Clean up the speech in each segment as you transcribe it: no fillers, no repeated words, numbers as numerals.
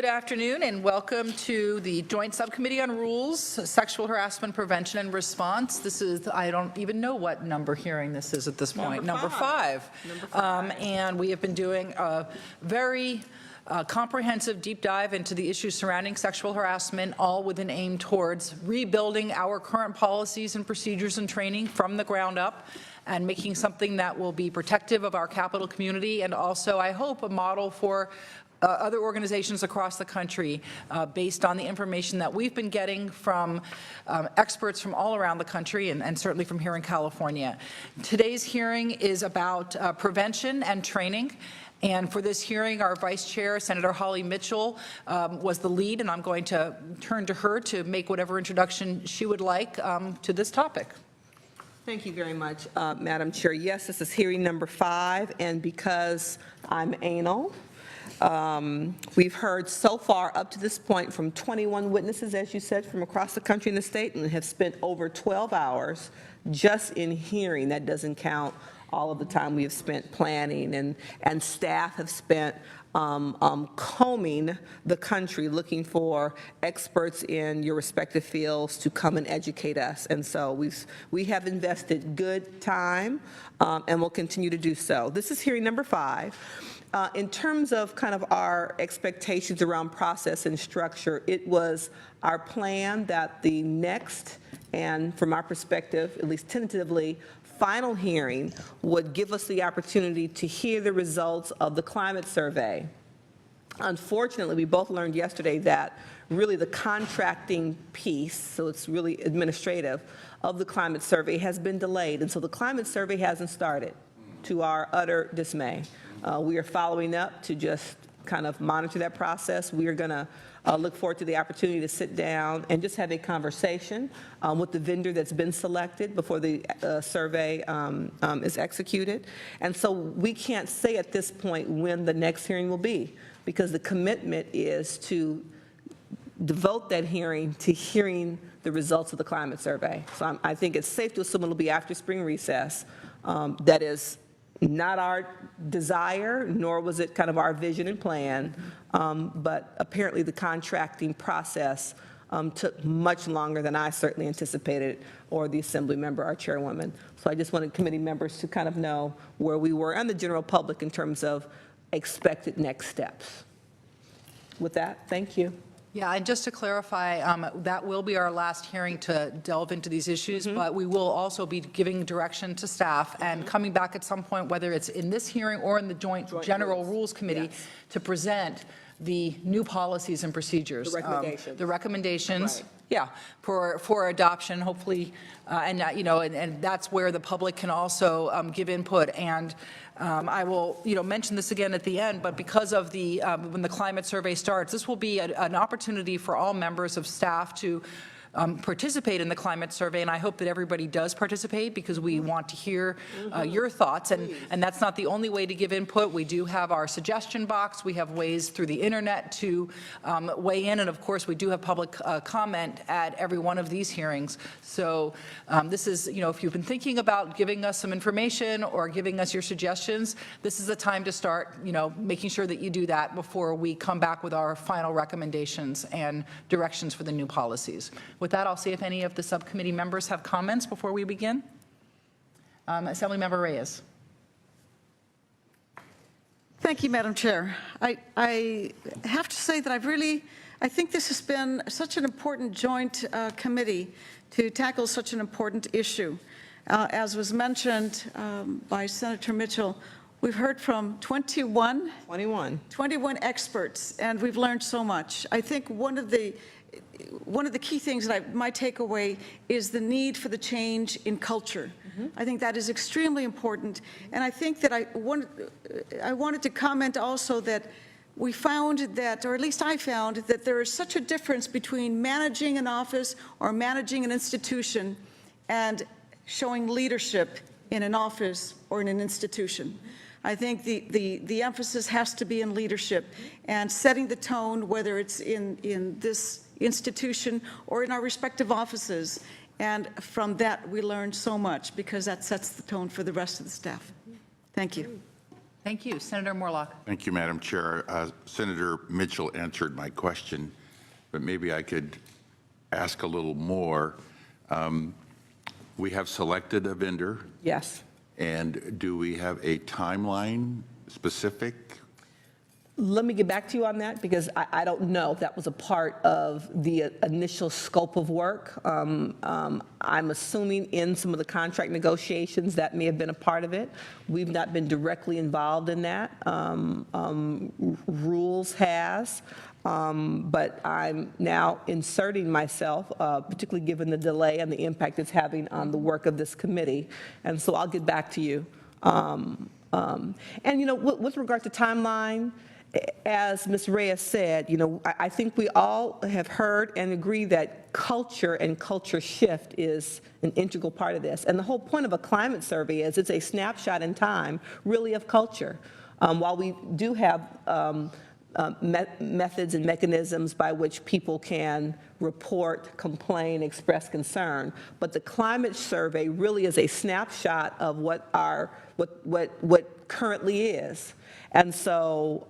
afternoon and welcome to the Joint Subcommittee on Rules, Sexual Harassment Prevention and Response. This is, I don't even know what number hearing this is at this point. Number five. And we have been doing a very comprehensive deep dive into the issues surrounding sexual harassment, all with an aim towards rebuilding our current policies and procedures and training from the ground up and making something that will be protective of our capital community and also, I hope, a model for other organizations across the country based on the information that we've been getting from experts from all around the country and certainly from here in California. Today's hearing is about prevention and training. And for this hearing, our Vice Chair, Senator Holly Mitchell, was the lead, and I'm going to turn to her to make whatever introduction she would like to this topic. Thank you very much, Madam Chair. Yes, this is hearing number 5, and because I'm anal, we've heard so far up to this point from 21 witnesses, as you said, from across the country and the state, and have spent over 12 hours just in hearing. That doesn't count all of the time we have spent planning, and staff have spent combing the country looking for experts in your respective fields to come and educate us. And so we have invested good time and will continue to do so. This is hearing number 5. In terms of kind of our expectations around process and structure, it was our plan that the next, and from our perspective, at least tentatively, final hearing would give us the opportunity to hear the results of the climate survey. Unfortunately, we both learned yesterday that really the contracting piece, so it's really administrative, of the climate survey has been delayed, and so the climate survey hasn't started, to our utter dismay. We are following up to just kind of monitor that process. We are going to look forward to the opportunity to sit down and just have a conversation with the vendor that's been selected before the survey is executed. And so we can't say at this point when the next hearing will be, because the commitment is to devote that hearing to hearing the results of the climate survey. So I think it's safe to assume it'll be after spring recess. That is not our desire, nor was it kind of our vision and plan, but apparently the contracting process took much longer than I certainly anticipated, or the Assembly member, our chairwoman. So I just wanted committee members to kind of know where we were and the general public in terms of expected next steps. With that, thank you. Yeah, and just to clarify, that will be our last hearing to delve into these issues, but we will also be giving direction to staff and coming back at some point, whether it's in this hearing or in the Joint General Rules Committee, yes, to present the new policies and procedures. The recommendations. Right. Yeah, for adoption, hopefully, and that's where the public can also give input. And I will, mention this again at the end, but because of the when the climate survey starts, this will be an opportunity for all members of staff to participate in the climate survey, and I hope that everybody does participate because we want to hear your thoughts, and that's not the only way to give input. We do have our suggestion box. We have ways through the internet to weigh in, and of course we do have public comment at every one of these hearings. So this is, if you've been thinking about giving us some information or giving us your suggestions, this is the time to start, making sure that you do that before we come back with our final recommendations and directions for the new policies. With that, I'll see if any of the subcommittee members have comments before we begin. Assemblymember Reyes. Thank you, Madam Chair. I have to say that I think this has been such an important joint committee to tackle such an important issue. As was mentioned by Senator Mitchell, we've heard from 21 experts, and we've learned so much. I think one of the key things that my takeaway is the need for the change in culture. I think that is extremely important, and I think that I wanted to comment also that we found that, or at least I found, that there is such a difference between managing an office or managing an institution and showing leadership in an office or in an institution. I think the emphasis has to be in leadership and setting the tone, whether it's in this institution or in our respective offices. And from that, we learned so much because that sets the tone for the rest of the staff. Thank you. Thank you. Senator Morlock. Thank you, Madam Chair. Senator Mitchell answered my question, but maybe I could ask a little more. We have selected a vendor, Yes. and do we have a timeline specific? Let me get back to you on that, because I don't know if that was a part of the initial scope of work. I'm assuming in some of the contract negotiations that may have been a part of it. We've not been directly involved in that. Rules has, but I'm now inserting myself, particularly given the delay and the impact it's having on the work of this committee. And so I'll get back to you. And, you know, with regard to timeline, as Ms. Reyes said, you know, I think we all have heard and agree that culture and culture shift is an integral part of this. And the whole point of a climate survey is it's a snapshot in time, really, of culture. While we do have methods and mechanisms by which people can report, complain, express concern, but the climate survey really is a snapshot of what currently is. And so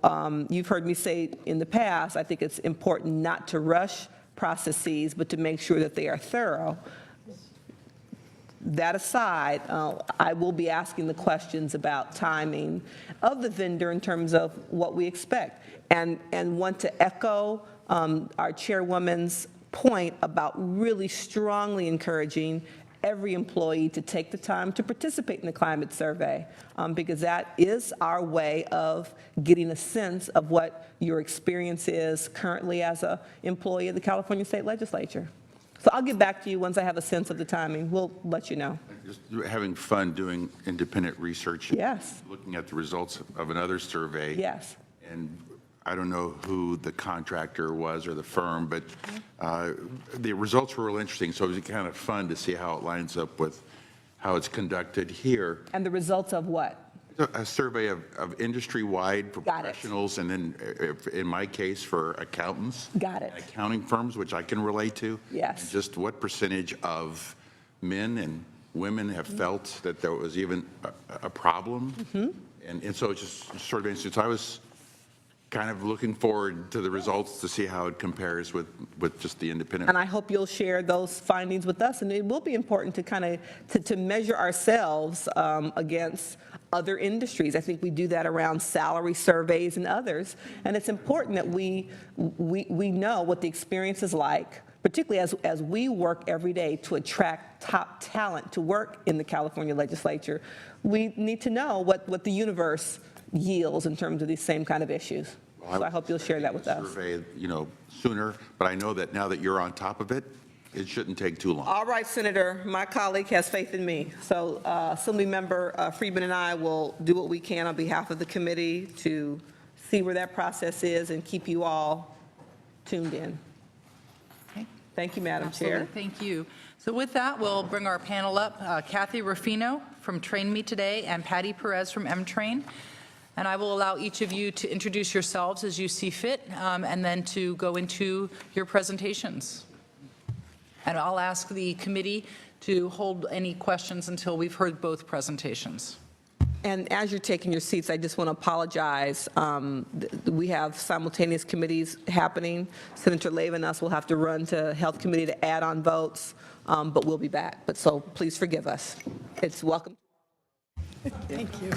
you've heard me say in the past, I think it's important not to rush processes, but to make sure that they are thorough. That aside, I will be asking the questions about timing of the vendor in terms of what we expect, and want to echo our chairwoman's point about really strongly encouraging every employee to take the time to participate in the climate survey, because that is our way of getting a sense of what your experience is currently as an employee of the California State Legislature. So I'll get back to you once I have a sense of the timing. We'll let you know. Just having fun doing independent research. Yes. Looking at the results of another survey. Yes. And I don't know who the contractor was or the firm, but the results were real interesting. So it was kind of fun to see how it lines up with how it's conducted here. And the results of what? A survey of industry-wide professionals, and then in my case for accountants. Got it. And accounting firms, which I can relate to. Yes. And just what percentage of men and women have felt that there was even a problem. And so it's just sort of interesting. So I was kind of looking forward to the results to see how it compares with just the independent. And I hope you'll share those findings with us. And it will be important to kind of to measure ourselves against other industries. I think we do that around salary surveys and others. And it's important that we know what the experience is like, particularly as we work every day to attract top talent to work in the California legislature. We need to know what the universe yields in terms of these same kind of issues. So I hope you'll share that with us. Survey, you know, sooner, but I know that now that you're on top of it, it shouldn't take too long. All right, Senator, my colleague has faith in me. So Assemblymember Friedman and I will do what we can on behalf of the committee to see where that process is and keep you all tuned in. Okay. Thank you, Madam Absolutely. Chair. Thank you. So with that, we'll bring our panel up, Kathy Ruffino from Train Me Today and Patty Perez from M-Train. And I will allow each of you to introduce yourselves as you see fit, and then to go into your presentations. And I'll ask the committee to hold any questions until we've heard both presentations. And as you're taking your seats, I just want to apologize. We have simultaneous committees happening. Senator Leyva and us will have to run to Health Committee to add on votes, but we'll be back. But so please forgive us. It's welcome. Thank you.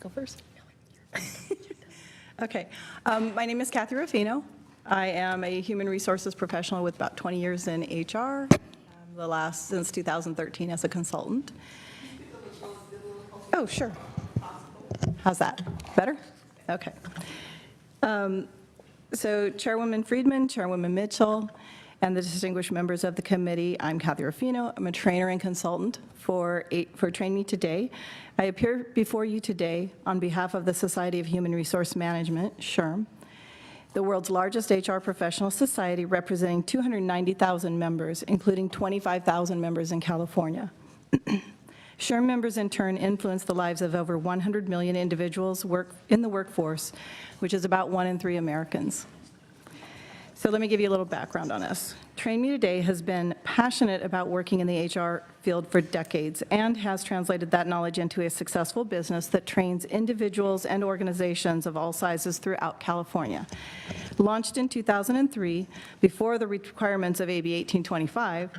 Go first. Okay. My name is Kathy Ruffino. I am a human resources professional with about 20 years in HR, the last since 2013 as a consultant. Oh, sure. How's that? Better? Okay. So Chairwoman Friedman, Chairwoman Mitchell, and the distinguished members of the committee, I'm Kathy Ruffino. I'm a trainer and consultant for Train Me Today. I appear before you today on behalf of the Society of Human Resource Management, SHRM, the world's largest HR professional society representing 290,000 members, including 25,000 members in California. SHRM members in turn influence the lives of over 100 million individuals in the workforce, which is about 1 in 3 Americans. So let me give you a little background on us. Train Me Today has been passionate about working in the HR field for decades and has translated that knowledge into a successful business that trains individuals and organizations of all sizes throughout California. Launched in 2003, before the requirements of AB 1825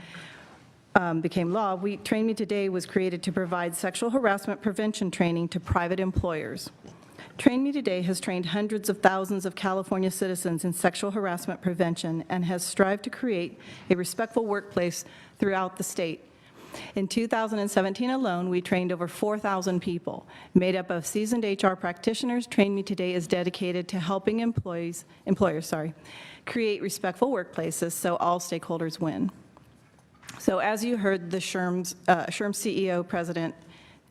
became law, Train Me Today was created to provide sexual harassment prevention training to private employers. Train Me Today has trained hundreds of thousands of California citizens in sexual harassment prevention and has strived to create a respectful workplace throughout the state. In 2017 alone, we trained over 4,000 people. Made up of seasoned HR practitioners, Train Me Today is dedicated to helping employers create respectful workplaces so all stakeholders win. So as you heard the SHRM's CEO, President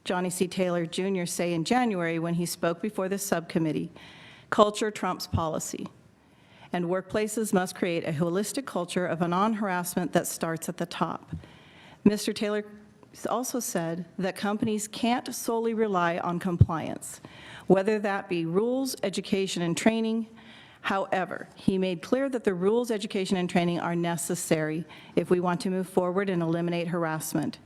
Johnny C. Taylor Jr. say in January when he spoke before this subcommittee, culture trumps policy, and workplaces must create a holistic culture of non-harassment that starts at the top. Mr. Taylor also said that companies can't solely rely on compliance, whether that be rules, education, and training. However, he made clear that the rules, education, and training are necessary if we want to move forward and eliminate harassment.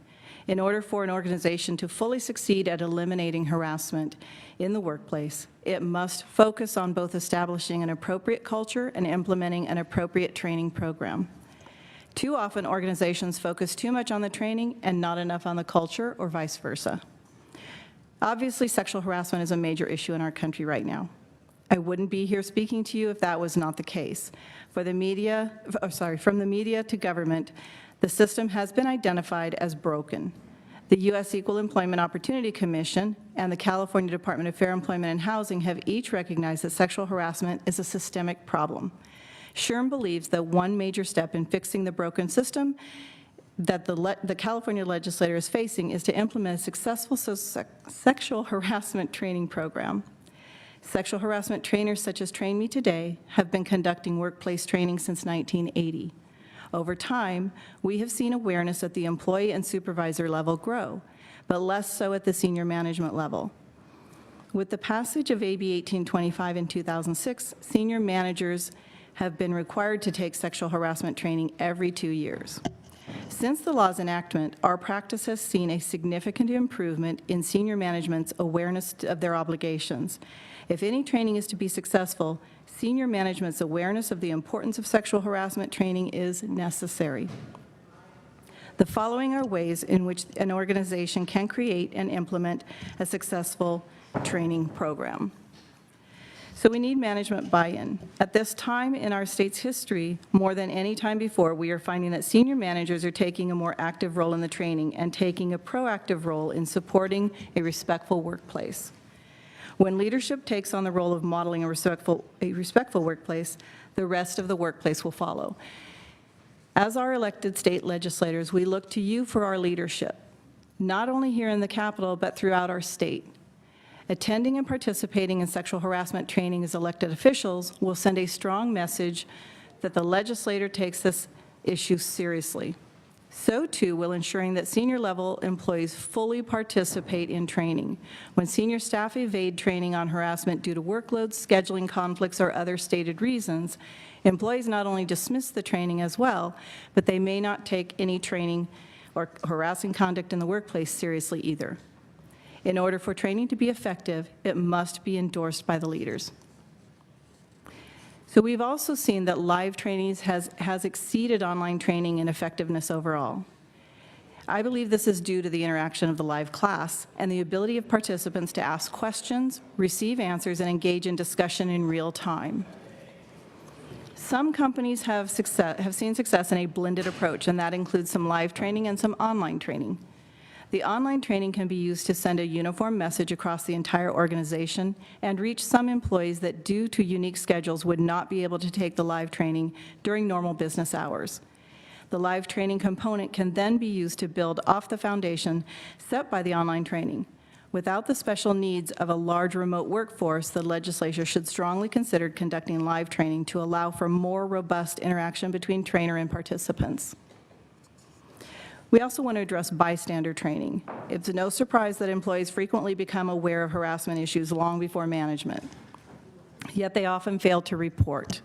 In order for an organization to fully succeed at eliminating harassment in the workplace, it must focus on both establishing an appropriate culture and implementing an appropriate training program. Too often, organizations focus too much on the training and not enough on the culture, or vice versa. Obviously, sexual harassment is a major issue in our country right now. I wouldn't be here speaking to you if that was not the case. From the media to government, the system has been identified as broken. The U.S. Equal Employment Opportunity Commission and the California Department of Fair Employment and Housing have each recognized that sexual harassment is a systemic problem. SHRM believes that one major step in fixing the broken system that the California legislature is facing is to implement a successful sexual harassment training program. Sexual harassment trainers such as Train Me Today have been conducting workplace training since 1980. Over time, we have seen awareness at the employee and supervisor level grow, but less so at the senior management level. With the passage of AB 1825 in 2006, senior managers have been required to take sexual harassment training every 2 years. Since the law's enactment, our practice has seen a significant improvement in senior management's awareness of their obligations. If any training is to be successful, senior management's awareness of the importance of sexual harassment training is necessary. The following are ways in which an organization can create and implement a successful training program. So we need management buy-in. At this time in our state's history, more than any time before, we are finding that senior managers are taking a more active role in the training and taking a proactive role in supporting a respectful workplace. When leadership takes on the role of modeling a respectful workplace, the rest of the workplace will follow. As our elected state legislators, we look to you for our leadership, not only here in the Capitol, but throughout our state. Attending and participating in sexual harassment training as elected officials will send a strong message that the legislator takes this issue seriously. So too will ensuring that senior level employees fully participate in training. When senior staff evade training on harassment due to workloads, scheduling conflicts, or other stated reasons, employees not only dismiss the training as well, but they may not take any training or harassing conduct in the workplace seriously either. In order for training to be effective, it must be endorsed by the leaders. So we've also seen that live trainings has exceeded online training in effectiveness overall. I believe this is due to the interaction of the live class and the ability of participants to ask questions, receive answers, and engage in discussion in real time. Some companies have seen success in a blended approach, and that includes some live training and some online training. The online training can be used to send a uniform message across the entire organization and reach some employees that, due to unique schedules, would not be able to take the live training during normal business hours. The live training component can then be used to build off the foundation set by the online training. Without the special needs of a large remote workforce, the legislature should strongly consider conducting live training to allow for more robust interaction between trainer and participants. We also want to address bystander training. It's no surprise that employees frequently become aware of harassment issues long before management, yet they often fail to report.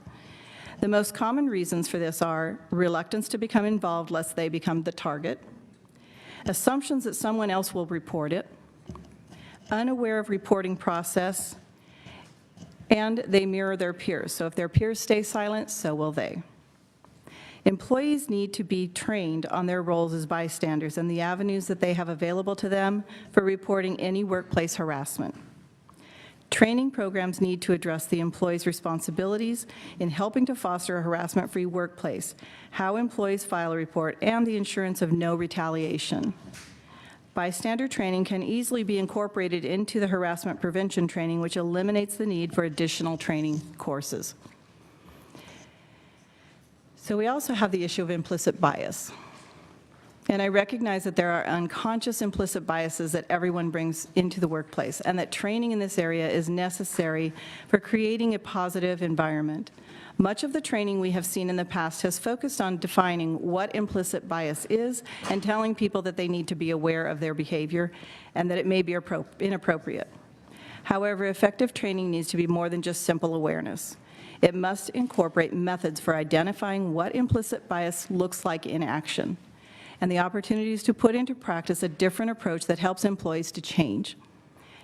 The most common reasons for this are reluctance to become involved lest they become the target, assumptions that someone else will report it, unaware of reporting process, and they mirror their peers. So if their peers stay silent, so will they. Employees need to be trained on their roles as bystanders and the avenues that they have available to them for reporting any workplace harassment. Training programs need to address the employee's responsibilities in helping to foster a harassment-free workplace, how employees file a report, and the assurance of no retaliation. Bystander training can easily be incorporated into the harassment prevention training, which eliminates the need for additional training courses. So we also have the issue of implicit bias. And I recognize that there are unconscious implicit biases that everyone brings into the workplace, and that training in this area is necessary for creating a positive environment. Much of the training we have seen in the past has focused on defining what implicit bias is and telling people that they need to be aware of their behavior and that it may be inappropriate. However, effective training needs to be more than just simple awareness. It must incorporate methods for identifying what implicit bias looks like in action, and the opportunities to put into practice a different approach that helps employees to change.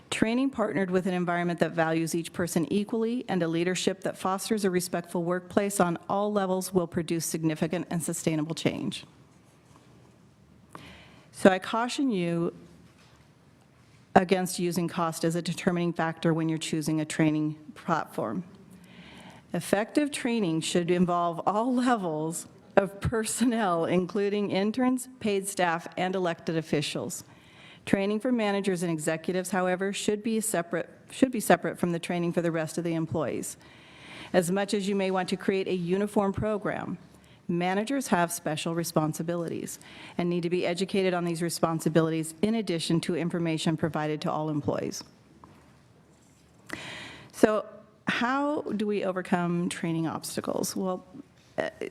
Training partnered with an environment that values each person equally and a leadership that fosters a respectful workplace on all levels will produce significant and sustainable change. So I caution you against using cost as a determining factor when you're choosing a training platform. Effective training should involve all levels of personnel, including interns, paid staff, and elected officials. Training for managers and executives, however, should be separate from the training for the rest of the employees. As much as you may want to create a uniform program, managers have special responsibilities and need to be educated on these responsibilities in addition to information provided to all employees. So how do we overcome training obstacles? Well,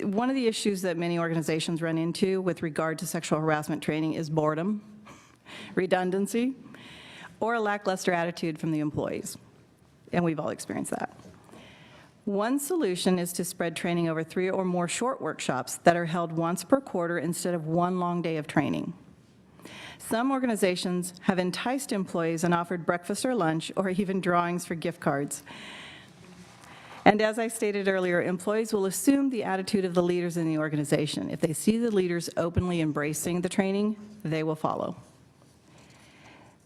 one of the issues that many organizations run into with regard to sexual harassment training is boredom, redundancy, or a lackluster attitude from the employees, and we've all experienced that. One solution is to spread training over 3 or more short workshops that are held once per quarter instead of one long day of training. Some organizations have enticed employees and offered breakfast or lunch or even drawings for gift cards. And as I stated earlier, employees will assume the attitude of the leaders in the organization. If they see the leaders openly embracing the training, they will follow.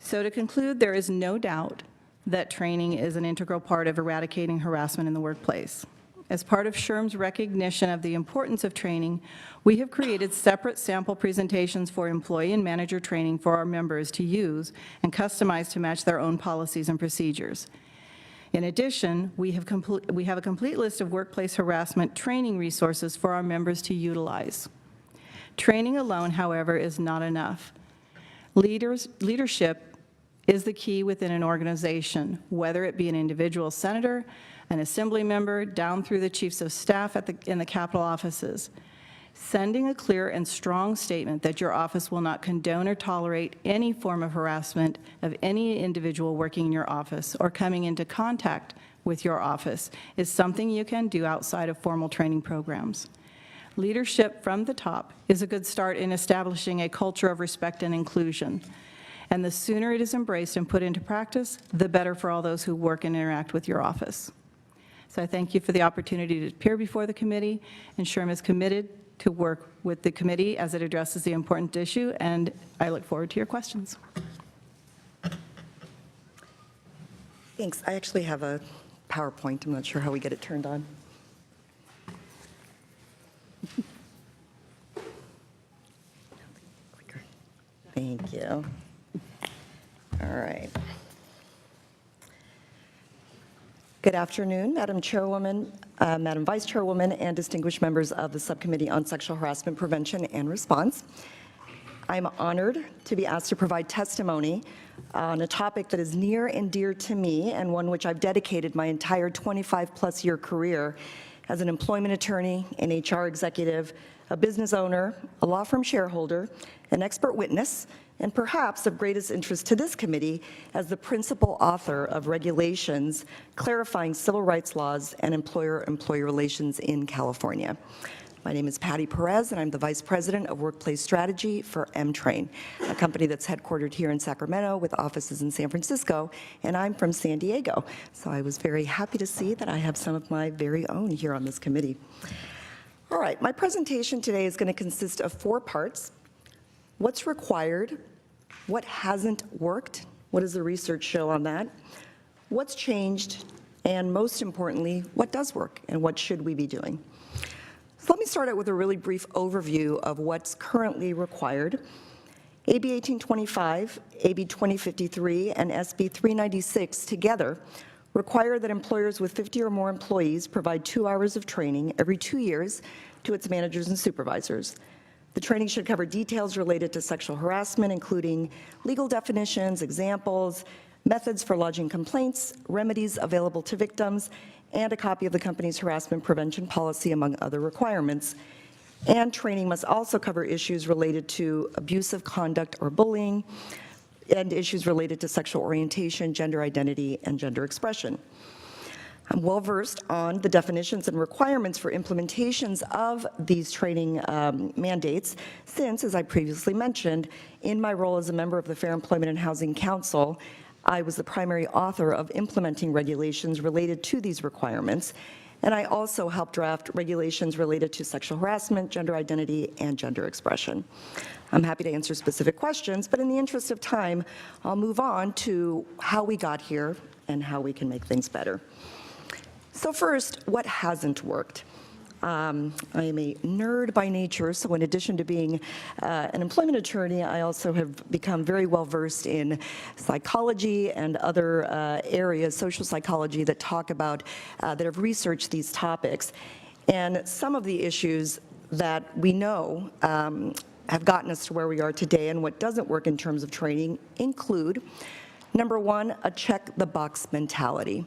So to conclude, there is no doubt that training is an integral part of eradicating harassment in the workplace. As part of SHRM's recognition of the importance of training, we have created separate sample presentations for employee and manager training for our members to use and customize to match their own policies and procedures. In addition, we have a complete list of workplace harassment training resources for our members to utilize. Training alone, however, is not enough. Leadership is the key within an organization, whether it be an individual senator, an assembly member, down through the chiefs of staff in the Capitol offices. Sending a clear and strong statement that your office will not condone or tolerate any form of harassment of any individual working in your office or coming into contact with your office is something you can do outside of formal training programs. Leadership from the top is a good start in establishing a culture of respect and inclusion. And the sooner it is embraced and put into practice, the better for all those who work and interact with your office. So I thank you for the opportunity to appear before the committee, and SHRM is committed to work with the committee as it addresses the important issue, and I look forward to your questions. Thanks. I actually have a PowerPoint. I'm not sure how we get it turned on. Thank you. All right. Good afternoon, Madam Chairwoman, Madam Vice Chairwoman, and distinguished members of the Subcommittee on Sexual Harassment Prevention and Response. I'm honored to be asked to provide testimony on a topic that is near and dear to me and one which I've dedicated my entire 25-plus year career as an employment attorney, an HR executive, a business owner, a law firm shareholder, an expert witness, and perhaps of greatest interest to this committee as the principal author of regulations clarifying civil rights laws and employer-employee relations in California. My name is Patty Perez, and I'm the Vice President of Workplace Strategy for M-Train, a company that's headquartered here in Sacramento with offices in San Francisco, and I'm from San Diego. So I was very happy to see that I have some of my very own here on this committee. All right, my presentation today is going to consist of 4 parts. What's required? What hasn't worked? What does the research show on that? What's changed? And most importantly, what does work and what should we be doing? So let me start out with a really brief overview of what's currently required. AB 1825, AB 2053, and SB 396 together require that employers with 50 or more employees provide 2 hours of training every 2 years to its managers and supervisors. The training should cover details related to sexual harassment, including legal definitions, examples, methods for lodging complaints, remedies available to victims, and a copy of the company's harassment prevention policy, among other requirements. And training must also cover issues related to abusive conduct or bullying, and issues related to sexual orientation, gender identity, and gender expression. I'm well-versed on the definitions and requirements for implementations of these training mandates, since, as I previously mentioned, in my role as a member of the Fair Employment and Housing Council, I was the primary author of implementing regulations related to these requirements, and I also helped draft regulations related to sexual harassment, gender identity, and gender expression. I'm happy to answer specific questions, but in the interest of time, I'll move on to how we got here and how we can make things better. So first, what hasn't worked? I am a nerd by nature, so in addition to being an employment attorney, I also have become very well-versed in psychology and other areas, social psychology, that talk about, that have researched these topics. And some of the issues that we know have gotten us to where we are today and what doesn't work in terms of training include, number 1, a check-the-box mentality.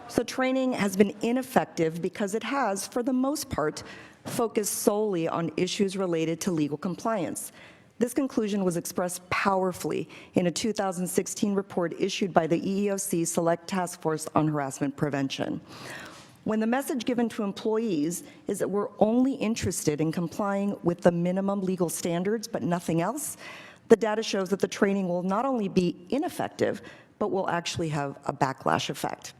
So training has been ineffective because it has, for the most part, focused solely on issues related to legal compliance. This conclusion was expressed powerfully in a 2016 report issued by the EEOC Select Task Force on Harassment Prevention. When the message given to employees is that we're only interested in complying with the minimum legal standards but nothing else, the data shows that the training will not only be ineffective, but will actually have a backlash effect.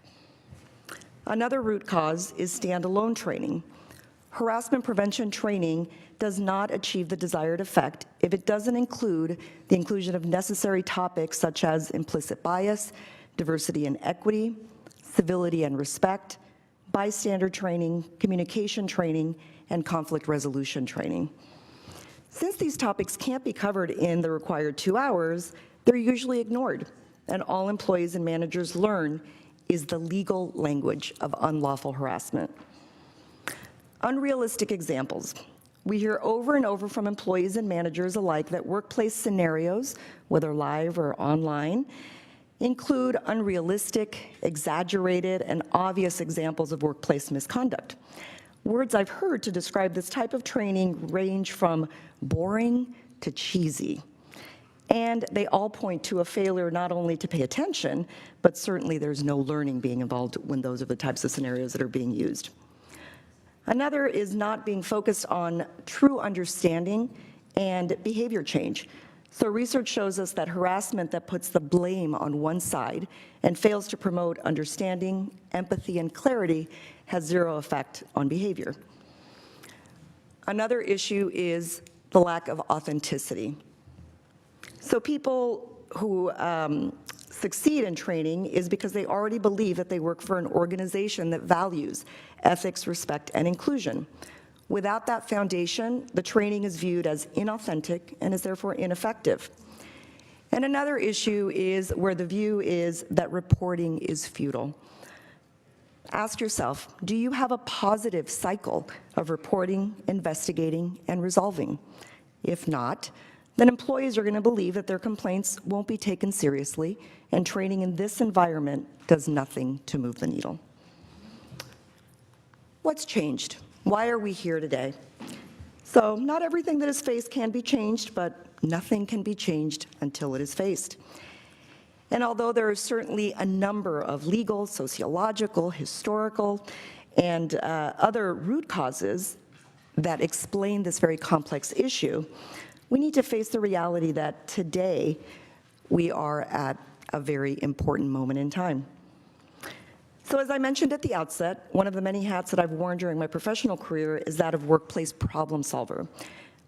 Another root cause is standalone training. Harassment prevention training does not achieve the desired effect if it doesn't include the inclusion of necessary topics such as implicit bias, diversity and equity, civility and respect, bystander training, communication training, and conflict resolution training. Since these topics can't be covered in the required 2 hours, they're usually ignored, and all employees and managers learn is the legal language of unlawful harassment. Unrealistic examples. We hear over and over from employees and managers alike that workplace scenarios, whether live or online, include unrealistic, exaggerated, and obvious examples of workplace misconduct. Words I've heard to describe this type of training range from boring to cheesy. And they all point to a failure not only to pay attention, but certainly there's no learning being involved when those are the types of scenarios that are being used. Another is not being focused on true understanding and behavior change. So research shows us that harassment that puts the blame on one side and fails to promote understanding, empathy, and clarity has zero effect on behavior. Another issue is the lack of authenticity. So people who succeed in training is because they already believe that they work for an organization that values ethics, respect, and inclusion. Without that foundation, the training is viewed as inauthentic and is therefore ineffective. And another issue is where the view is that reporting is futile. Ask yourself, do you have a positive cycle of reporting, investigating, and resolving? If not, then employees are going to believe that their complaints won't be taken seriously, and training in this environment does nothing to move the needle. What's changed? Why are we here today? So not everything that is faced can be changed, but nothing can be changed until it is faced. And although there are certainly a number of legal, sociological, historical, and other root causes that explain this very complex issue, we need to face the reality that today we are at a very important moment in time. So as I mentioned at the outset, one of the many hats that I've worn during my professional career is that of workplace problem solver.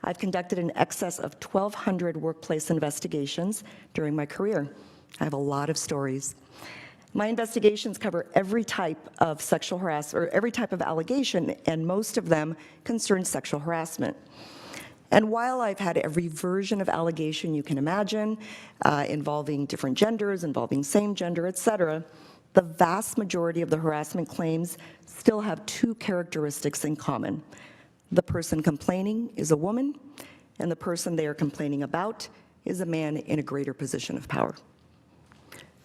I've conducted in excess of 1,200 workplace investigations during my career. I have a lot of stories. My investigations cover every type of sexual harassment, or every type of allegation, and most of them concern sexual harassment. And while I've had every version of allegation you can imagine, involving different genders, involving same gender, et cetera, the vast majority of the harassment claims still have two characteristics in common. The person complaining is a woman, and the person they are complaining about is a man in a greater position of power.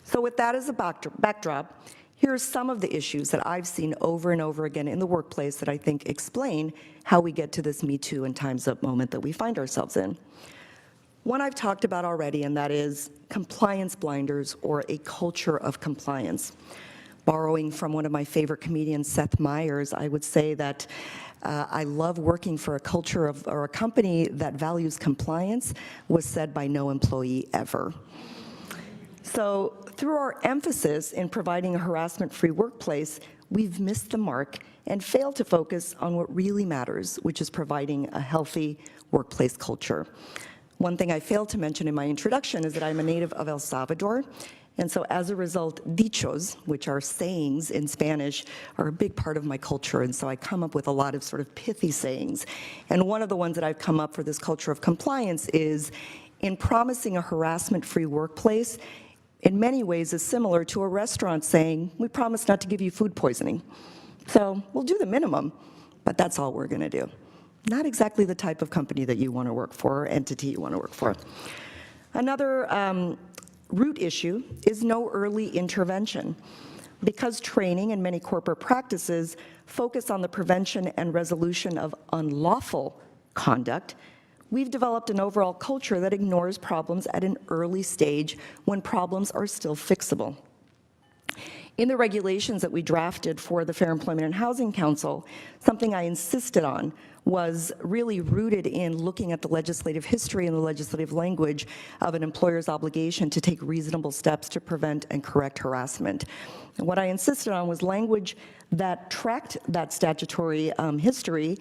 So with that as a backdrop, here are some of the issues that I've seen over and over again in the workplace that I think explain how we get to this Me Too and Time's Up moment that we find ourselves in. One I've talked about already, and that is compliance blinders, or a culture of compliance. Borrowing from one of my favorite comedians, Seth Meyers, I would say that I love working for a culture of, or a company that values compliance, was said by no employee ever. So through our emphasis in providing a harassment-free workplace, we've missed the mark and failed to focus on what really matters, which is providing a healthy workplace culture. One thing I failed to mention in my introduction is that I'm a native of El Salvador, and so as a result, dichos, which are sayings in Spanish, are a big part of my culture, and so I come up with a lot of sort of pithy sayings. And one of the ones that I've come up for this culture of compliance is, in promising a harassment-free workplace, in many ways is similar to a restaurant saying, we promise not to give you food poisoning. So we'll do the minimum, but that's all we're gonna do. Not exactly the type of company that you wanna work for, or entity you wanna work for. Another root issue is no early intervention. Because training and many corporate practices focus on the prevention and resolution of unlawful conduct, we've developed an overall culture that ignores problems at an early stage when problems are still fixable. In the regulations that we drafted for the Fair Employment and Housing Council, something I insisted on was really rooted in looking at the legislative history and the legislative language of an employer's obligation to take reasonable steps to prevent and correct harassment. And what I insisted on was language that tracked that statutory history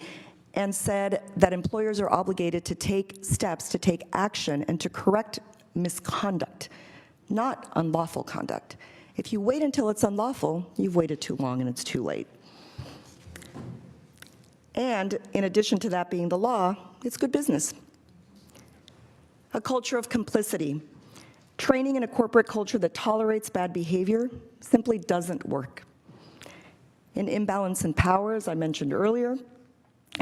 and said that employers are obligated to take steps, to take action, and to correct misconduct, not unlawful conduct. If you wait until it's unlawful, you've waited too long and it's too late. And in addition to that being the law, it's good business. A culture of complicity. Training in a corporate culture that tolerates bad behavior simply doesn't work. An imbalance in power, as I mentioned earlier,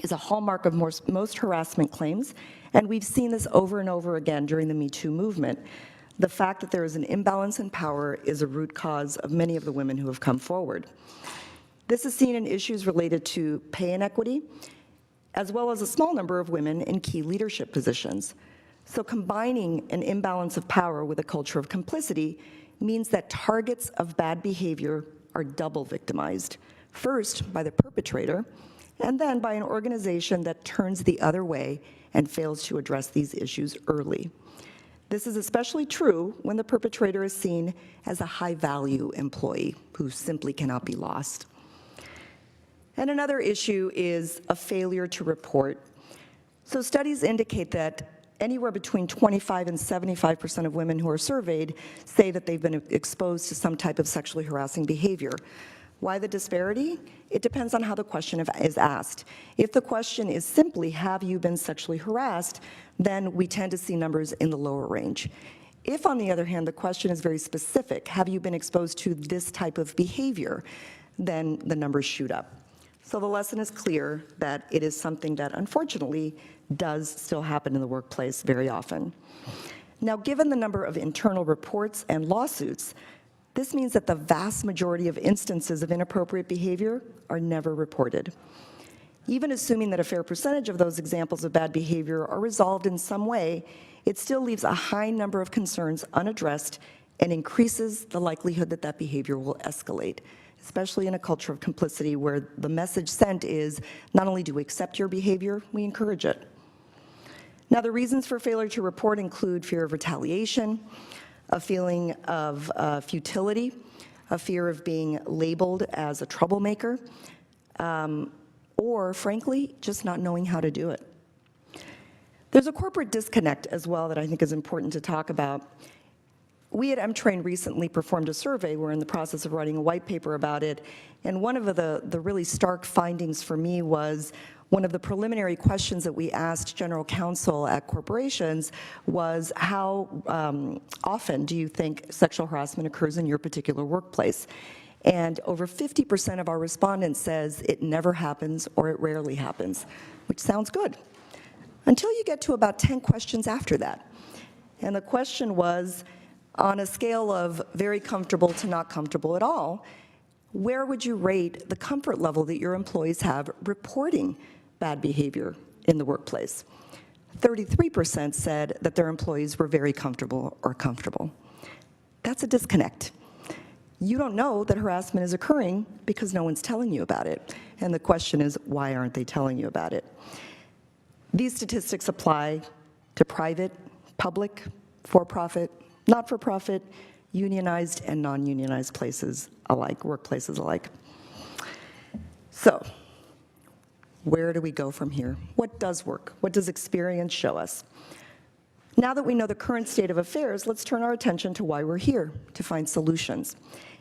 is a hallmark of most harassment claims, and we've seen this over and over again during the Me Too movement. The fact that there is an imbalance in power is a root cause of many of the women who have come forward. This is seen in issues related to pay inequity, as well as a small number of women in key leadership positions. So combining an imbalance of power with a culture of complicity means that targets of bad behavior are double victimized, first by the perpetrator, and then by an organization that turns the other way and fails to address these issues early. This is especially true when the perpetrator is seen as a high-value employee who simply cannot be lost. And another issue is a failure to report. So studies indicate that anywhere between 25 and 75% of women who are surveyed say that they've been exposed to some type of sexually harassing behavior. Why the disparity? It depends on how the question is asked. If the question is simply, have you been sexually harassed, then we tend to see numbers in the lower range. If, on the other hand, the question is very specific, have you been exposed to this type of behavior, then the numbers shoot up. So the lesson is clear that it is something that, unfortunately, does still happen in the workplace very often. Now, given the number of internal reports and lawsuits, this means that the vast majority of instances of inappropriate behavior are never reported. Even assuming that a fair percentage of those examples of bad behavior are resolved in some way, it still leaves a high number of concerns unaddressed and increases the likelihood that that behavior will escalate, especially in a culture of complicity where the message sent is not only do we accept your behavior, we encourage it. Now, the reasons for failure to report include fear of retaliation, a feeling of futility, a fear of being labeled as a troublemaker, or frankly, just not knowing how to do it. There's a corporate disconnect as well that I think is important to talk about. We at M-Train recently performed a survey. We're in the process of writing a white paper about it, and one of the really stark findings for me was one of the preliminary questions that we asked general counsel at corporations was how often do you think sexual harassment occurs in your particular workplace? And over 50% of our respondents says it never happens or it rarely happens, which sounds good, until you get to about 10 questions after that. And the question was, on a scale of very comfortable to not comfortable at all, where would you rate the comfort level that your employees have reporting bad behavior in the workplace? 33% said that their employees were very comfortable or comfortable. That's a disconnect. You don't know that harassment is occurring because no one's telling you about it. And the question is, why aren't they telling you about it? These statistics apply to private, public, for-profit, not-for-profit, unionized and non-unionized places alike, workplaces alike. So, where do we go from here? What does work? What does experience show us? Now that we know the current state of affairs, let's turn our attention to why we're here, to find solutions.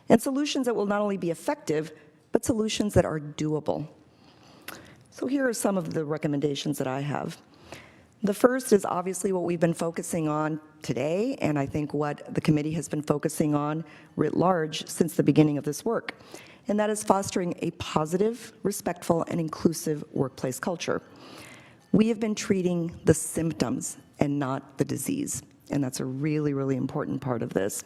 And solutions that will not only be effective, but solutions that are doable. So here are some of the recommendations that I have. The first is obviously what we've been focusing on today, and I think what the committee has been focusing on writ large since the beginning of this work, and that is fostering a positive, respectful, and inclusive workplace culture. We have been treating the symptoms and not the disease, and that's a really, really important part of this.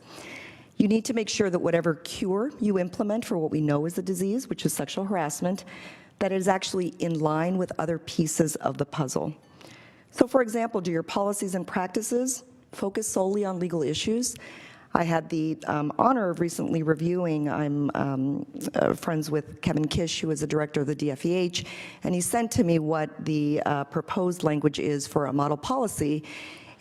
You need to make sure that whatever cure you implement for what we know is the disease, which is sexual harassment, that it is actually in line with other pieces of the puzzle. So for example, do your policies and practices focus solely on legal issues? I had the honor of recently reviewing, I'm friends with Kevin Kish, who is the director of the DFEH, and he sent to me what the proposed language is for a model policy.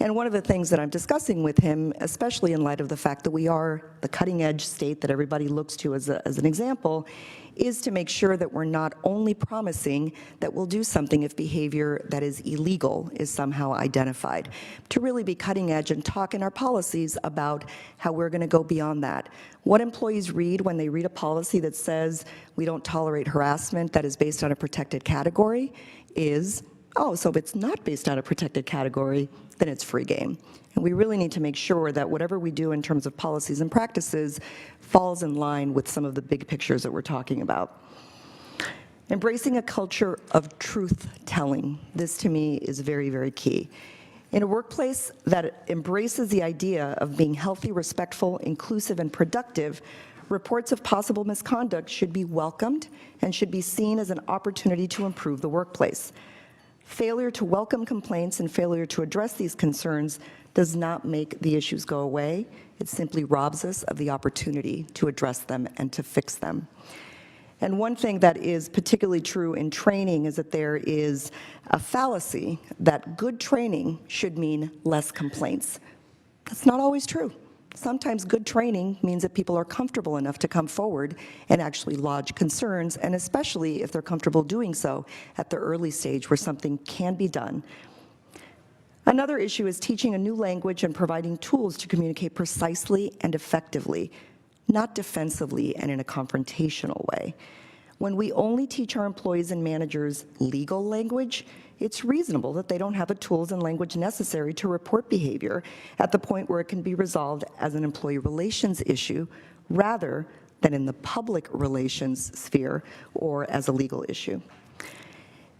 And one of the things that I'm discussing with him, especially in light of the fact that we are the cutting edge state that everybody looks to as an example, is to make sure that we're not only promising that we'll do something if behavior that is illegal is somehow identified, to really be cutting edge and talk in our policies about how we're going to go beyond that. What employees read when they read a policy that says we don't tolerate harassment that is based on a protected category is, oh, so if it's not based on a protected category, then it's free game. And we really need to make sure that whatever we do in terms of policies and practices falls in line with some of the big pictures that we're talking about. Embracing a culture of truth-telling. This, to me, is very, very key. In a workplace that embraces the idea of being healthy, respectful, inclusive, and productive, reports of possible misconduct should be welcomed and should be seen as an opportunity to improve the workplace. Failure to welcome complaints and failure to address these concerns does not make the issues go away. It simply robs us of the opportunity to address them and to fix them. And one thing that is particularly true in training is that there is a fallacy that good training should mean less complaints. That's not always true. Sometimes good training means that people are comfortable enough to come forward and actually lodge concerns, and especially if they're comfortable doing so at the early stage where something can be done. Another issue is teaching a new language and providing tools to communicate precisely and effectively, not defensively and in a confrontational way. When we only teach our employees and managers legal language, it's reasonable that they don't have the tools and language necessary to report behavior at the point where it can be resolved as an employee relations issue rather than in the public relations sphere or as a legal issue.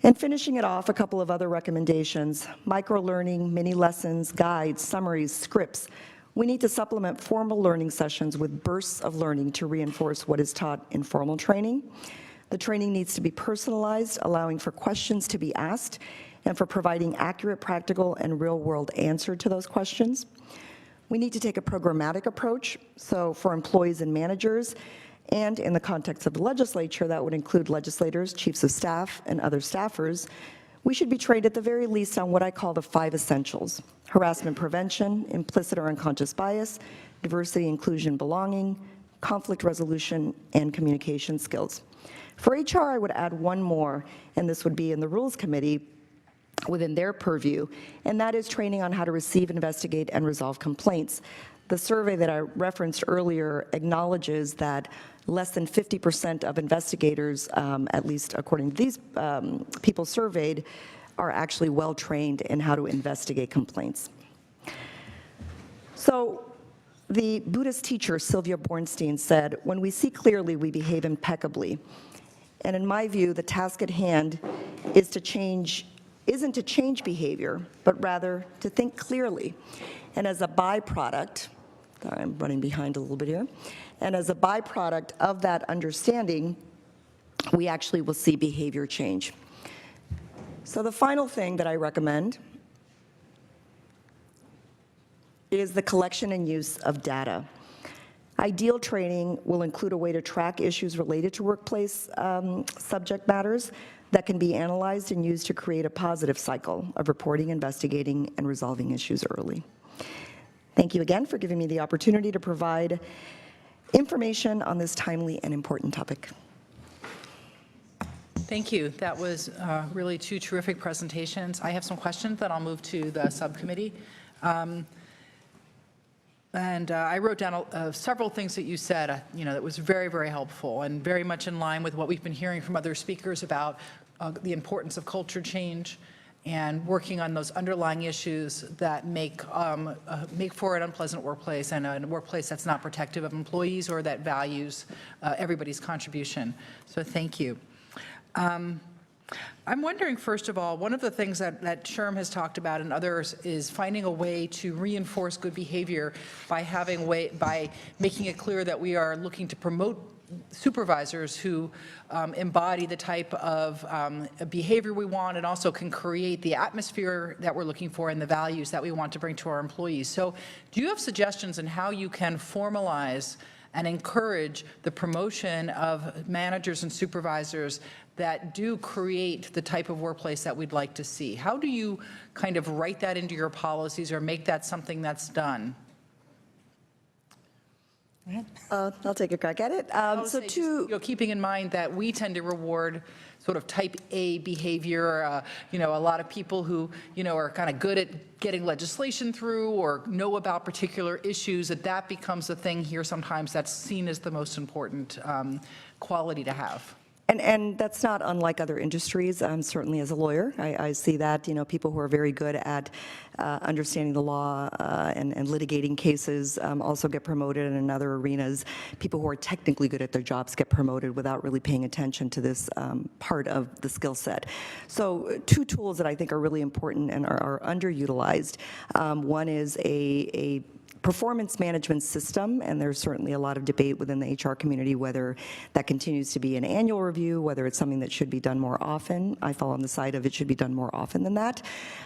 And finishing it off, a couple of other recommendations: micro-learning, mini-lessons, guides, summaries, scripts. We need to supplement formal learning sessions with bursts of learning to reinforce what is taught in formal training. The training needs to be personalized, allowing for questions to be asked and for providing accurate, practical, and real-world answer to those questions. We need to take a programmatic approach, so for employees and managers, and in the context of the legislature, that would include legislators, chiefs of staff, and other staffers. We should be trained at the very least on what I call the 5 essentials: harassment prevention, implicit or unconscious bias, diversity, inclusion, belonging, conflict resolution, and communication skills. For HR, I would add one more, and this would be in the Rules Committee within their purview, and that is training on how to receive, investigate, and resolve complaints. The survey that I referenced earlier acknowledges that less than 50% of investigators, at least according to these people surveyed, are actually well-trained in how to investigate complaints. So the Buddhist teacher Sylvia Bornstein said, "When we see clearly, we behave impeccably." And in my view, the task at hand isn't to change behavior, but rather to think clearly. And as a byproduct, I'm running behind a little bit here, and as a byproduct of that understanding, we actually will see behavior change. So the final thing that I recommend is the collection and use of data. Ideal training will include a way to track issues related to workplace subject matters that can be analyzed and used to create a positive cycle of reporting, investigating, and resolving issues early. Thank you again for giving me the opportunity to provide information on this timely and important topic. Thank you. That was really 2 terrific presentations. I have some questions that I'll move to the subcommittee. I wrote down several things that you said, that was very, very helpful and very much in line with what we've been hearing from other speakers about the importance of culture change and working on those underlying issues that make for an unpleasant workplace and a workplace that's not protective of employees or that values everybody's contribution. So thank you. I'm wondering, first of all, one of the things that Sherm has talked about and others is finding a way to reinforce good behavior by making it clear that we are looking to promote supervisors who embody the type of behavior we want and also can create the atmosphere that we're looking for and the values that we want to bring to our employees. So do you have suggestions on how you can formalize and encourage the promotion of managers and supervisors that do create the type of workplace that we'd like to see? How do you kind of write that into your policies or make that something that's done? I'll take a crack at it. Keeping in mind that we tend to reward sort of type A behavior, a lot of people who, are kind of good at getting legislation through or know about particular issues, that becomes the thing here sometimes that's seen as the most important quality to have. And that's not unlike other industries. Certainly as a lawyer, I see that, people who are very good at understanding the law and litigating cases also get promoted in other arenas. People who are technically good at their jobs get promoted without really paying attention to this part of the skill set. So 2 tools that I think are really important and are underutilized. One is a performance management system, and there's certainly a lot of debate within the HR community whether that continues to be an annual review, whether it's something that should be done more often. I fall on the side of it should be done more often than that.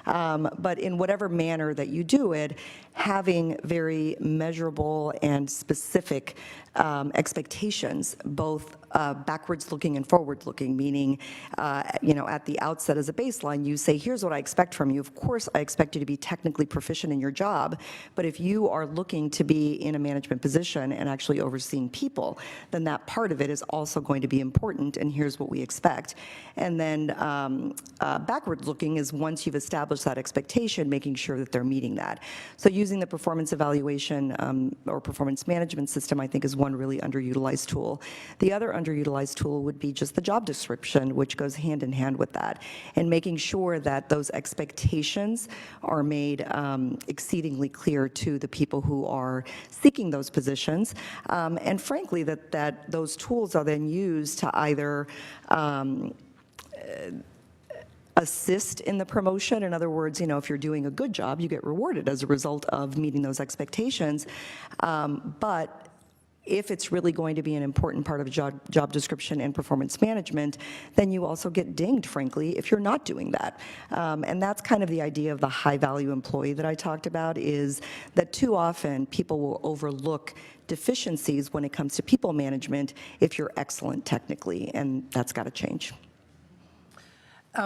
But in whatever manner that you do it, having very measurable and specific expectations, both backwards looking and forward looking, meaning, at the outset as a baseline, you say, here's what I expect from you. Of course, I expect you to be technically proficient in your job, but if you are looking to be in a management position and actually overseeing people, then that part of it is also going to be important, and here's what we expect. And then backward looking is once you've established that expectation, making sure that they're meeting that. So using the performance evaluation or performance management system, I think, is one really underutilized tool. The other underutilized tool would be just the job description, which goes hand in hand with that, and making sure that those expectations are made exceedingly clear to the people who are seeking those positions, and frankly, that those tools are then used to either assist in the promotion. In other words, if you're doing a good job, you get rewarded as a result of meeting those expectations, but if it's really going to be an important part of job description and performance management, then you also get dinged, frankly, if you're not doing that. And that's kind of the idea of the high-value employee that I talked about, is that too often people will overlook deficiencies when it comes to people management if you're excellent technically, and that's got to change.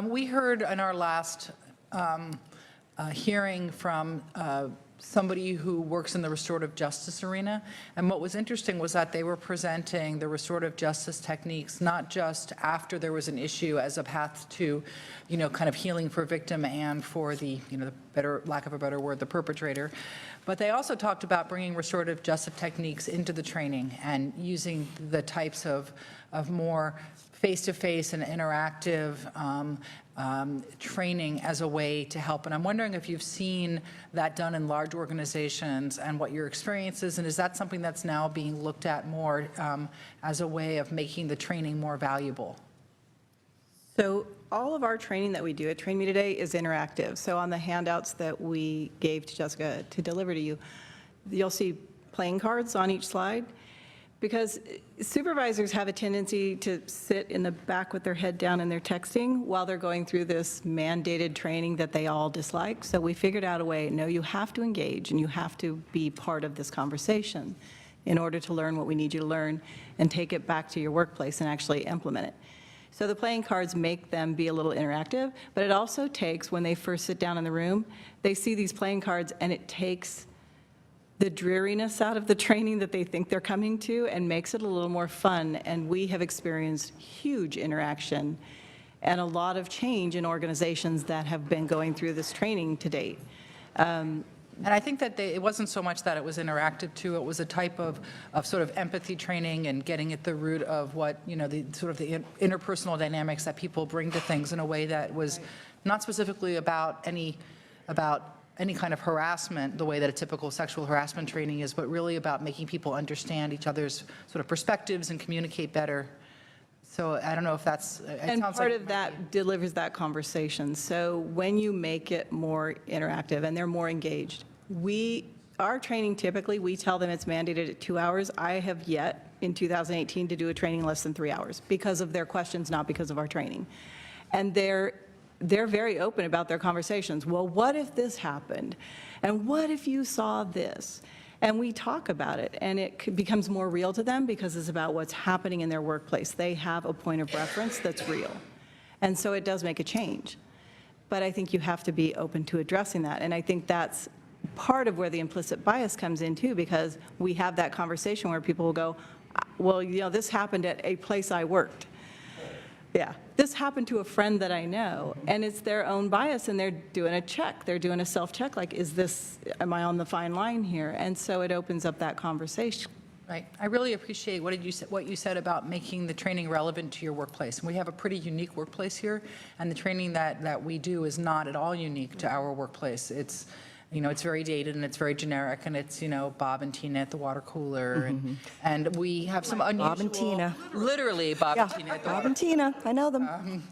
We heard in our last hearing from somebody who works in the restorative justice arena, and what was interesting was that they were presenting the restorative justice techniques not just after there was an issue as a path to, kind of healing for victim and for the, the better, lack of a better word, the perpetrator, but they also talked about bringing restorative justice techniques into the training and using the types of more face-to-face and interactive training as a way to help. And I'm wondering if you've seen that done in large organizations and what your experience is, and is that something that's now being looked at more as a way of making the training more valuable? So all of our training that we do at Train Me Today is interactive. So on the handouts that we gave to Jessica to deliver to you, you'll see playing cards on each slide, because supervisors have a tendency to sit in the back with their head down and they're texting while they're going through this mandated training that they all dislike. So we figured out a way, no, you have to engage and you have to be part of this conversation in order to learn what we need you to learn and take it back to your workplace and actually implement it. So the playing cards make them be a little interactive, but it also takes, when they first sit down in the room, they see these playing cards and it takes the dreariness out of the training that they think they're coming to and makes it a little more fun. And we have experienced huge interaction and a lot of change in organizations that have been going through this training to date. And I think that it wasn't so much that it was interactive too, it was a type of sort of empathy training and getting at the root of what, the sort of the interpersonal dynamics that people bring to things in a way that was not specifically about any kind of harassment, the way that a typical sexual harassment training is, but really about making people understand each other's sort of perspectives and communicate better. So I don't know if that's, And part of that delivers that conversation. So when you make it more interactive and they're more engaged, our training typically, we tell them it's mandated at 2 hours. I have yet, in 2018, to do a training less than 3 hours because of their questions, not because of our training. And they're very open about their conversations. Well, what if this happened? And what if you saw this? And we talk about it, and it becomes more real to them because it's about what's happening in their workplace. They have a point of reference that's real. And so it does make a change. But I think you have to be open to addressing that. And I think that's part of where the implicit bias comes in too, because we have that conversation where people will go, well, this happened at a place I worked. Yeah, this happened to a friend that I know, and it's their own bias, and they're doing a check. They're doing a self-check, like, am I on the fine line here? And so it opens up that conversation. Right. I really appreciate what you said about making the training relevant to your workplace. And we have a pretty unique workplace here, and the training that we do is not at all unique to our workplace. It's it's very dated and it's very generic, and it's, Bob and Tina at the water cooler. And we have some unusual. Bob and Tina. Literally, Bob Yeah, and Tina at the Bob water and Tina, I know them.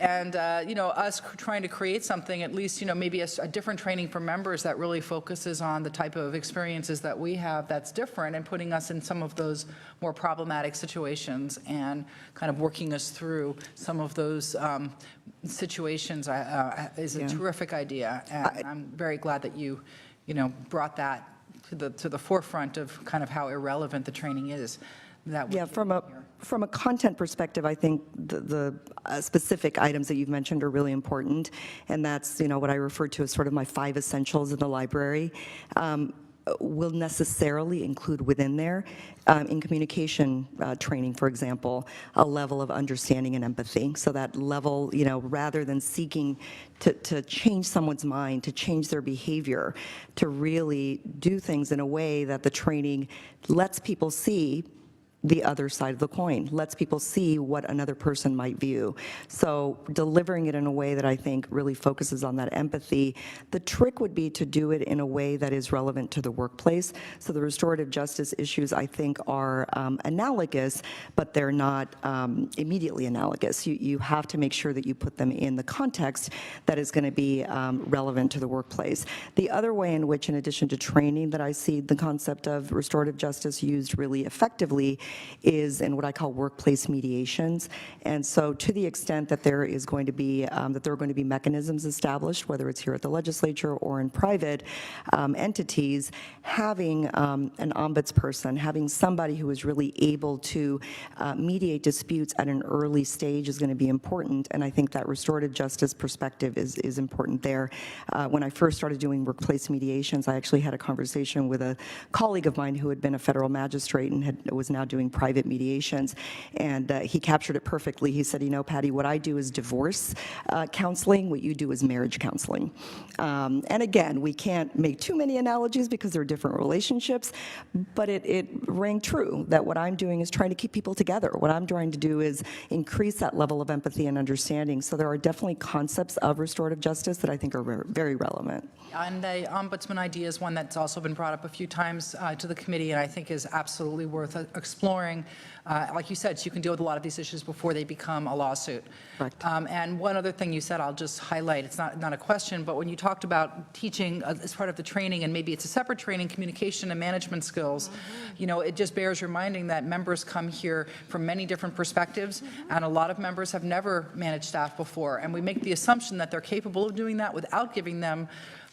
And, us trying to create something, at least, maybe a different training for members that really focuses on the type of experiences that we have that's different, and putting us in some of those more problematic situations and kind of working us through some of those situations is a terrific idea. And I'm very glad that you brought that to the forefront of kind of how irrelevant the training is. Yeah, from a content perspective, I think the specific items that you've mentioned are really important, and that's, what I refer to as sort of my 5 essentials in the library. Will necessarily include within there, in communication training, for example, a level of understanding and empathy. So that level, rather than seeking to change someone's mind, to change their behavior, to really do things in a way that the training lets people see the other side of the coin, lets people see what another person might view. So delivering it in a way that I think really focuses on that empathy. The trick would be to do it in a way that is relevant to the workplace. So the restorative justice issues, I think, are analogous, but they're not immediately analogous. You have to make sure that you put them in the context that is going to be relevant to the workplace. The other way in which, in addition to training, that I see the concept of restorative justice used really effectively is in what I call workplace mediations. And so to the extent that there is going to be, that there are going to be mechanisms established, whether it's here at the legislature or in private entities, having an ombudsperson, having somebody who is really able to mediate disputes at an early stage is going to be important, and I think that restorative justice perspective is important there. When I first started doing workplace mediations, I actually had a conversation with a colleague of mine who had been a federal magistrate and was now doing private mediations, and he captured it perfectly. He said, you know, Patty, what I do is divorce counseling, what you do is marriage counseling. And again, we can't make too many analogies because they're different relationships, but it rang true that what I'm doing is trying to keep people together. What I'm trying to do is increase that level of empathy and understanding. So there are definitely concepts of restorative justice that I think are very relevant. And the ombudsman idea is one that's also been brought up a few times to the committee, and I think is absolutely worth exploring. Like you said, so you can deal with a lot of these issues before they become a lawsuit. Correct. And one other thing you said, I'll just highlight, it's not a question, but when you talked about teaching as part of the training, and maybe it's a separate training, communication and management skills, you know, it just bears reminding that members come here from many different perspectives, and a lot of members have never managed staff before, and we make the assumption that they're capable of doing that without giving them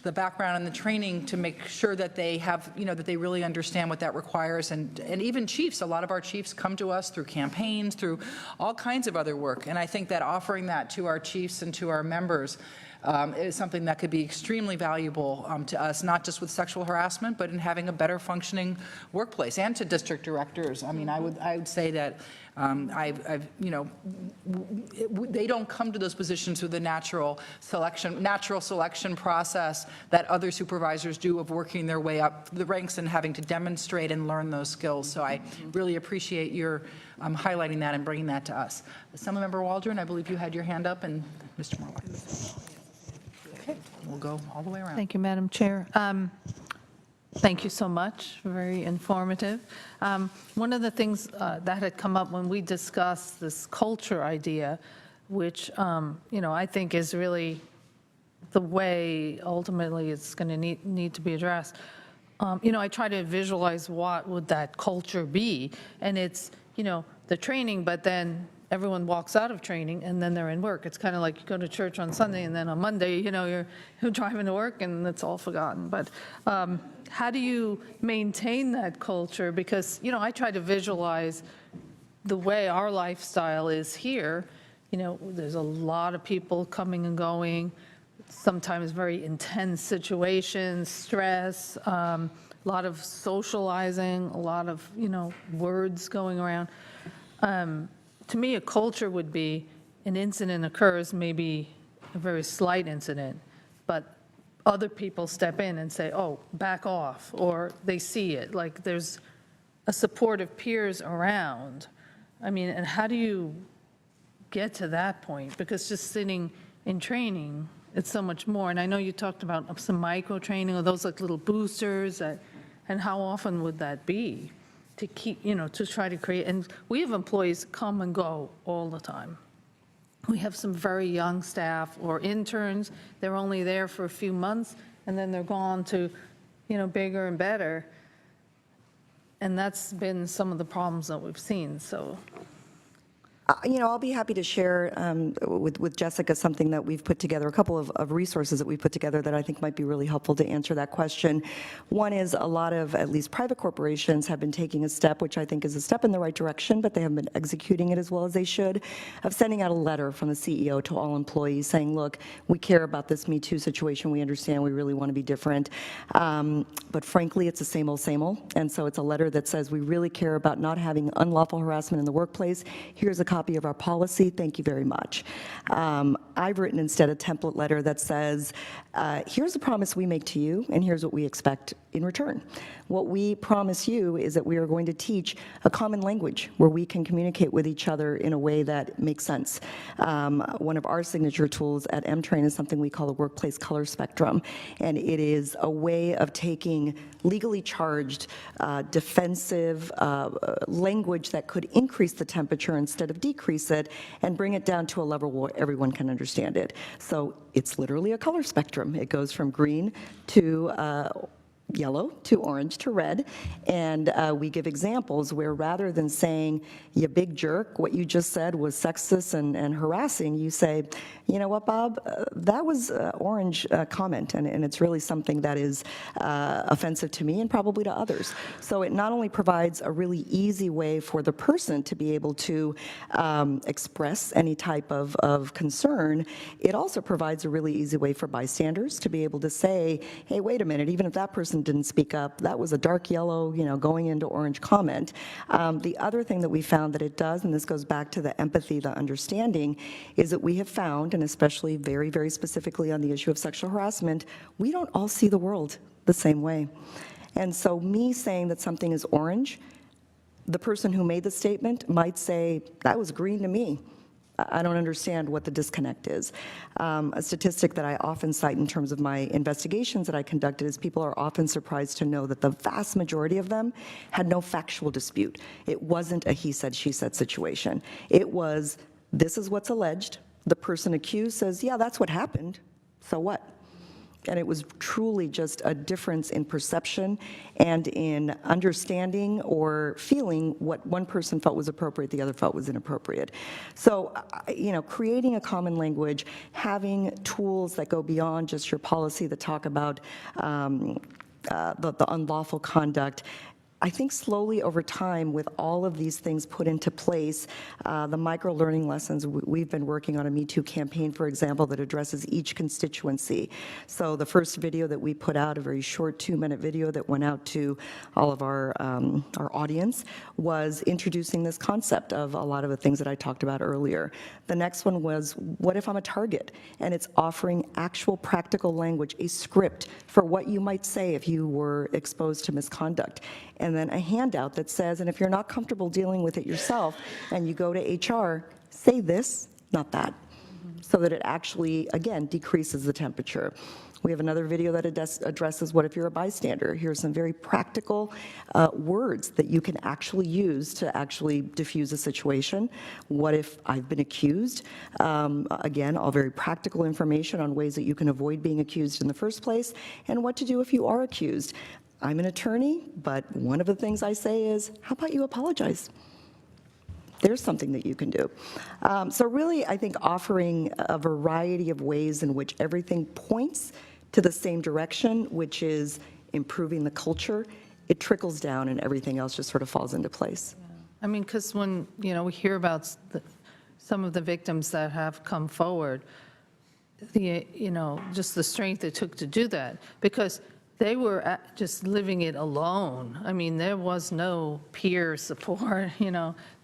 the background and the training to make sure that they have, you know, that they really understand what that requires. And even chiefs, a lot of our chiefs come to us through campaigns, through all kinds of other work. And I think that offering that to our chiefs and to our members is something that could be extremely valuable to us, not just with sexual harassment, but in having a better functioning workplace, and to district directors. I mean, I would say that you know, they don't come to those positions through the natural selection process that other supervisors do of working their way up the ranks and having to demonstrate and learn those skills. So I really appreciate your highlighting that and bringing that to us. Assemblymember Waldron, I believe you had your hand up, and Mr. Morlock. Okay, we'll go all the way around. Thank you, Madam Chair. Thank you so much, very informative. One of the things that had come up when we discussed this culture idea, which, you know, I think is really the way ultimately it's going to need to be addressed. You know, I try to visualize what would that culture be, and it's, you know, the training, but then everyone walks out of training and then they're in work. It's kind of like you go to church on Sunday and then on Monday, you know, you're driving to work and it's all forgotten. But how do you maintain that culture? Because, you know, I try to visualize the way our lifestyle is here. You know, there's a lot of people coming and going, sometimes very intense situations, stress, a lot of socializing, a lot of, you know, words going around. To me, a culture would be an incident occurs, maybe a very slight incident, but other people step in and say, oh, back off, or they see it, like there's a support of peers around. I mean, and how do you get to that point? Because just sitting in training, it's so much more. And I know you talked about some micro training or those like little boosters, and how often would that be? To keep, you know, to try to create, and we have employees come and go all the time. We have some very young staff or interns, they're only there for a few months, and then they're gone to, you know, bigger and better. And that's been some of the problems that we've seen, so. You know, I'll be happy to share with Jessica something that we've put together, a couple of resources that we've put together that I think might be really helpful to answer that question. One is a lot of, at least private corporations, have been taking a step, which I think is a step in the right direction, but they haven't been executing it as well as they should, of sending out a letter from the CEO to all employees saying, look, we care about this Me Too situation, we understand, we really want to be different, but frankly, it's the same old, and so it's a letter that says we really care about not having unlawful harassment in the workplace. Here's a copy of our policy. Thank you very much. I've written instead a template letter that says, here's a promise we make to you, and here's what we expect in return. What we promise you is that we are going to teach a common language where we can communicate with each other in a way that makes sense. One of our signature tools at M-Train is something we call the workplace color spectrum, and it is a way of taking legally charged, defensive language that could increase the temperature instead of decrease it, and bring it down to a level where everyone can understand it. So it's literally a color spectrum. It goes from green to yellow to orange to red, and we give examples where rather than saying, you big jerk, what you just said was sexist and harassing, you say, you know what, Bob, that was orange comment, and it's really something that is offensive to me and probably to others. So it not only provides a really easy way for the person to be able to express any type of concern, it also provides a really easy way for bystanders to be able to say, hey, wait a minute, even if that person didn't speak up, that was a dark yellow, going into orange comment. The other thing that we found that it does, and this goes back to the empathy, the understanding, is that we have found, and especially very, very specifically on the issue of sexual harassment, we don't all see the world the same way. And so me saying that something is orange, the person who made the statement might say, that was green to me. I don't understand what the disconnect is. A statistic that I often cite in terms of my investigations that I conducted is people are often surprised to know that the vast majority of them had no factual dispute. It wasn't a he said, she said situation. It was, this is what's alleged. The person accused says, yeah, that's what happened. So what? And it was truly just a difference in perception and in understanding or feeling what one person felt was appropriate, the other felt was inappropriate. So, creating a common language, having tools that go beyond just your policy that talk about the unlawful conduct, I think slowly over time, with all of these things put into place, the micro-learning lessons, we've been working on a Me Too campaign, for example, that addresses each constituency. So the first video that we put out, a very short 2-minute video that went out to all of our audience, was introducing this concept of a lot of the things that I talked about earlier. The next one was, what if I'm a target? And it's offering actual practical language, a script for what you might say if you were exposed to misconduct. And then a handout that says, and if you're not comfortable dealing with it yourself and you go to HR, say this, not that, so that it actually, again, decreases the temperature. We have another video that addresses what if you're a bystander. Here's some very practical words that you can actually use to actually diffuse a situation. What if I've been accused? Again, all very practical information on ways that you can avoid being accused in the first place, and what to do if you are accused. I'm an attorney, but one of the things I say is, how about you apologize? There's something that you can do. So really, I think offering a variety of ways in which everything points to the same direction, which is improving the culture, it trickles down and everything else just sort of falls into place. I mean, because when, we hear about some of the victims that have come forward, just the strength it took to do that, because they were just living it alone. I mean, there was no peer support,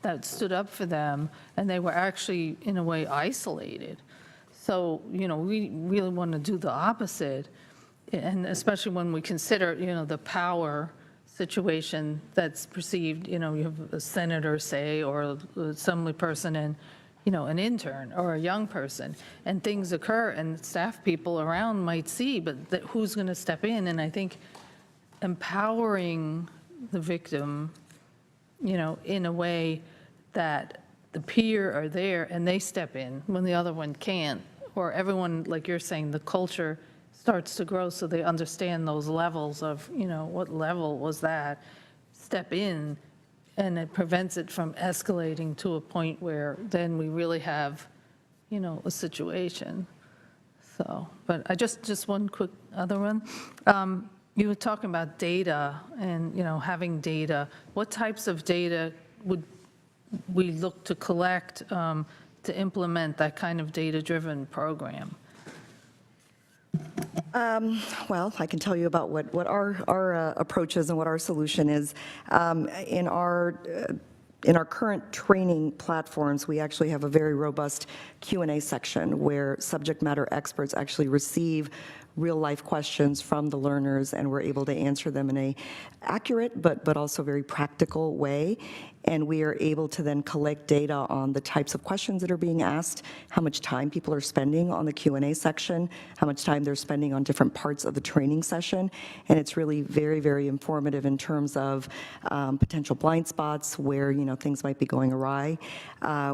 that stood up for them, and they were actually, in a way, isolated. So, we really want to do the opposite, and especially when we consider, the power situation that's perceived, you have a senator, say, or an assembly person and, an intern or a young person, and things occur and staff people around might see, but who's going to step in? And I think empowering the victim, in a way that the peer are there and they step in when the other one can't, or everyone, like you're saying, the culture starts to grow so they understand those levels of, what level was that, step in, and it prevents it from escalating to a point where then we really have, a situation. So, but I just one quick other one. You were talking about data and, having data. What types of data would we look to collect to implement that kind of data-driven program? Well, I can tell you about what our approach is and what our solution is. In our in our current training platforms, we actually have a very robust Q&A section where subject matter experts actually receive real-life questions from the learners, and we're able to answer them in a accurate but also very practical way. And we are able to then collect data on the types of questions that are being asked, how much time people are spending on the Q&A section, how much time they're spending on different parts of the training session. And it's really very, very informative in terms of potential blind spots where, things might be going awry.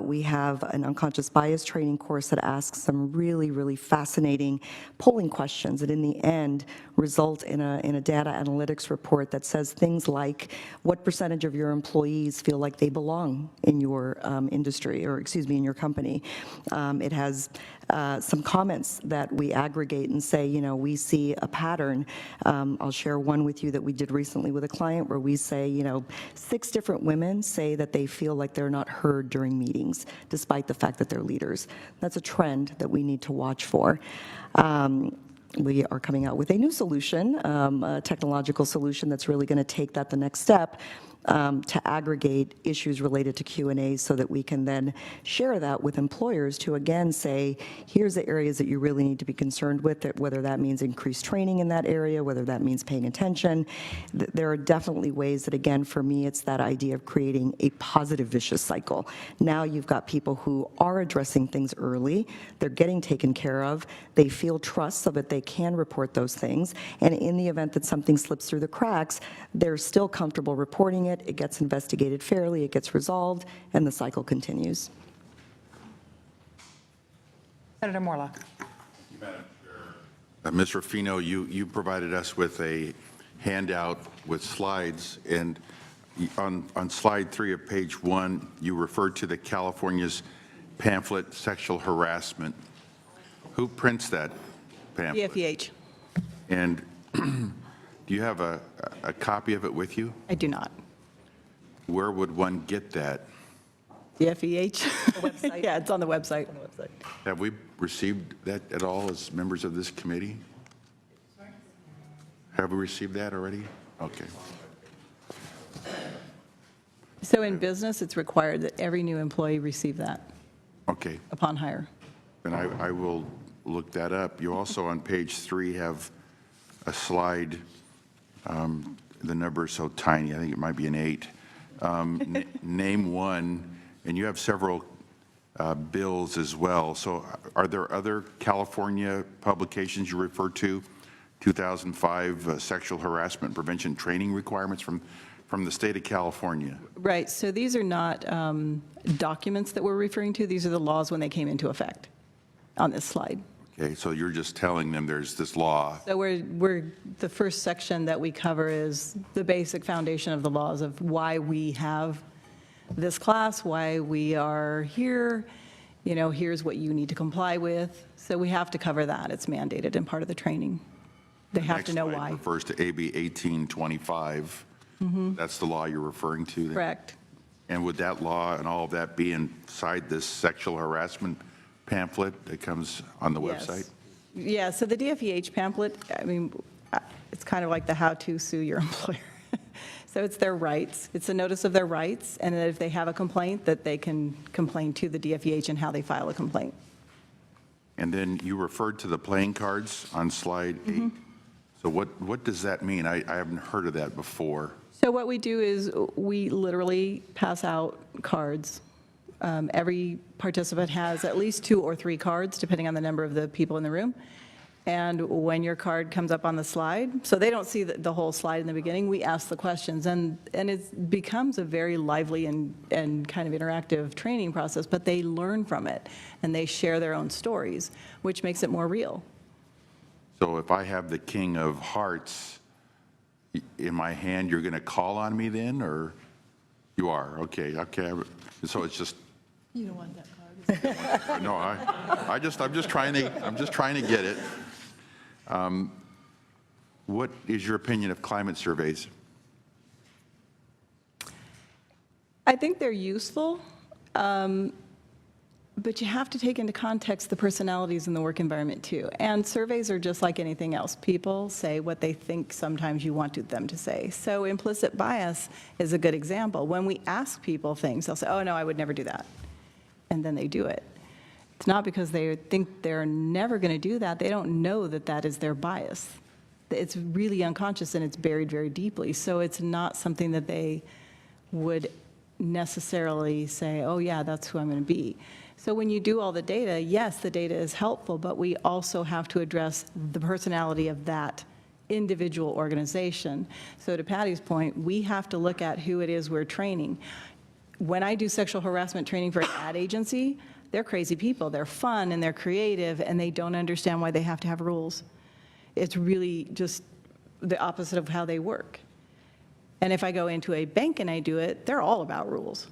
We have an unconscious bias training course that asks some really, really fascinating polling questions that in the end result in a data analytics report that says things like, what percentage of your employees feel like they belong in your industry, or in your company. It has some comments that we aggregate and say, we see a pattern. I'll share one with you that we did recently with a client where we say, 6 different women say that they feel like they're not heard during meetings, despite the fact that they're leaders. That's a trend that we need to watch for. We are coming out with a new solution, a technological solution that's really going to take that the next step, to aggregate issues related to Q&A so that we can then share that with employers to again say, here's the areas that you really need to be concerned with, whether that means increased training in that area, whether that means paying attention. There are definitely ways that, again, for me, it's that idea of creating a positive vicious cycle. Now you've got people who are addressing things early, they're getting taken care of, they feel trust so that they can report those things, and in the event that something slips through the cracks, they're still comfortable reporting it, it gets investigated fairly, it gets resolved, and the cycle continues. Senator Morlock. Ms. Ruffino, you provided us with a handout with slides, and on slide 3 of page 1, you referred to the California's pamphlet, Sexual Harassment. Who prints that pamphlet? DFEH. And do you have a copy of it with you? I do not. Where would one get that? DFEH? Website. Yeah, it's on the website. Have we received that at all as members of this committee? Have we received that already? Okay. So in business, it's required that every new employee receive that Okay. upon hire. Then I will look that up. You also, on page 3, have a slide. The number is so tiny, I think it might be an 8. Name one, and you have several bills as well. So are there other California publications you refer to? 2005 sexual harassment prevention training requirements from the state of California. Right, so these are not documents that we're referring to. These are the laws when they came into effect on this slide. Okay, so you're just telling them there's this law. So the first section that we cover is the basic foundation of the laws of why we have this class, why we are here, here's what you need to comply with. So we have to cover that. It's mandated and part of the training. They have to know Next slide why. refers to AB 1825. That's the law you're referring to then? Correct. And would that law and all of that be inside this sexual harassment pamphlet that comes on the website? Yeah, so the DFEH pamphlet, it's kind of like the how to sue your employer. So it's their rights. It's a notice of their rights, and that if they have a complaint, that they can complain to the DFEH and how they file a complaint. And then you referred to the playing cards on slide 8. So what does that mean? I haven't heard of that before. So what we do is we literally pass out cards. Every participant has at least 2 or 3 cards, depending on the number of the people in the room. And when your card comes up on the slide, so they don't see the whole slide in the beginning, we ask the questions. And it becomes a very lively and kind of interactive training process, but they learn from it, and they share their own stories, which makes it more real. So if I have the King of Hearts in my hand, you're going to call on me then, or you are? Okay. So it's just. You don't want that card. No, I'm just trying to get it. What is your opinion of climate surveys? I think they're useful. But you have to take into context the personalities in the work environment too. And surveys are just like anything else. People say what they think sometimes you want them to say. So implicit bias is a good example. When we ask people things, they'll say, oh no, I would never do that. And then they do it. It's not because they think they're never going to do that. They don't know that that is their bias. It's really unconscious and it's buried very deeply. So it's not something that they would necessarily say, oh yeah, that's who I'm going to be. So when you do all the data, yes, the data is helpful, but we also have to address the personality of that individual organization. So to Patty's point, we have to look at who it is we're training. When I do sexual harassment training for an ad agency, they're crazy people. They're fun and they're creative and they don't understand why they have to have rules. It's really just the opposite of how they work. And if I go into a bank and I do it, they're all about rules.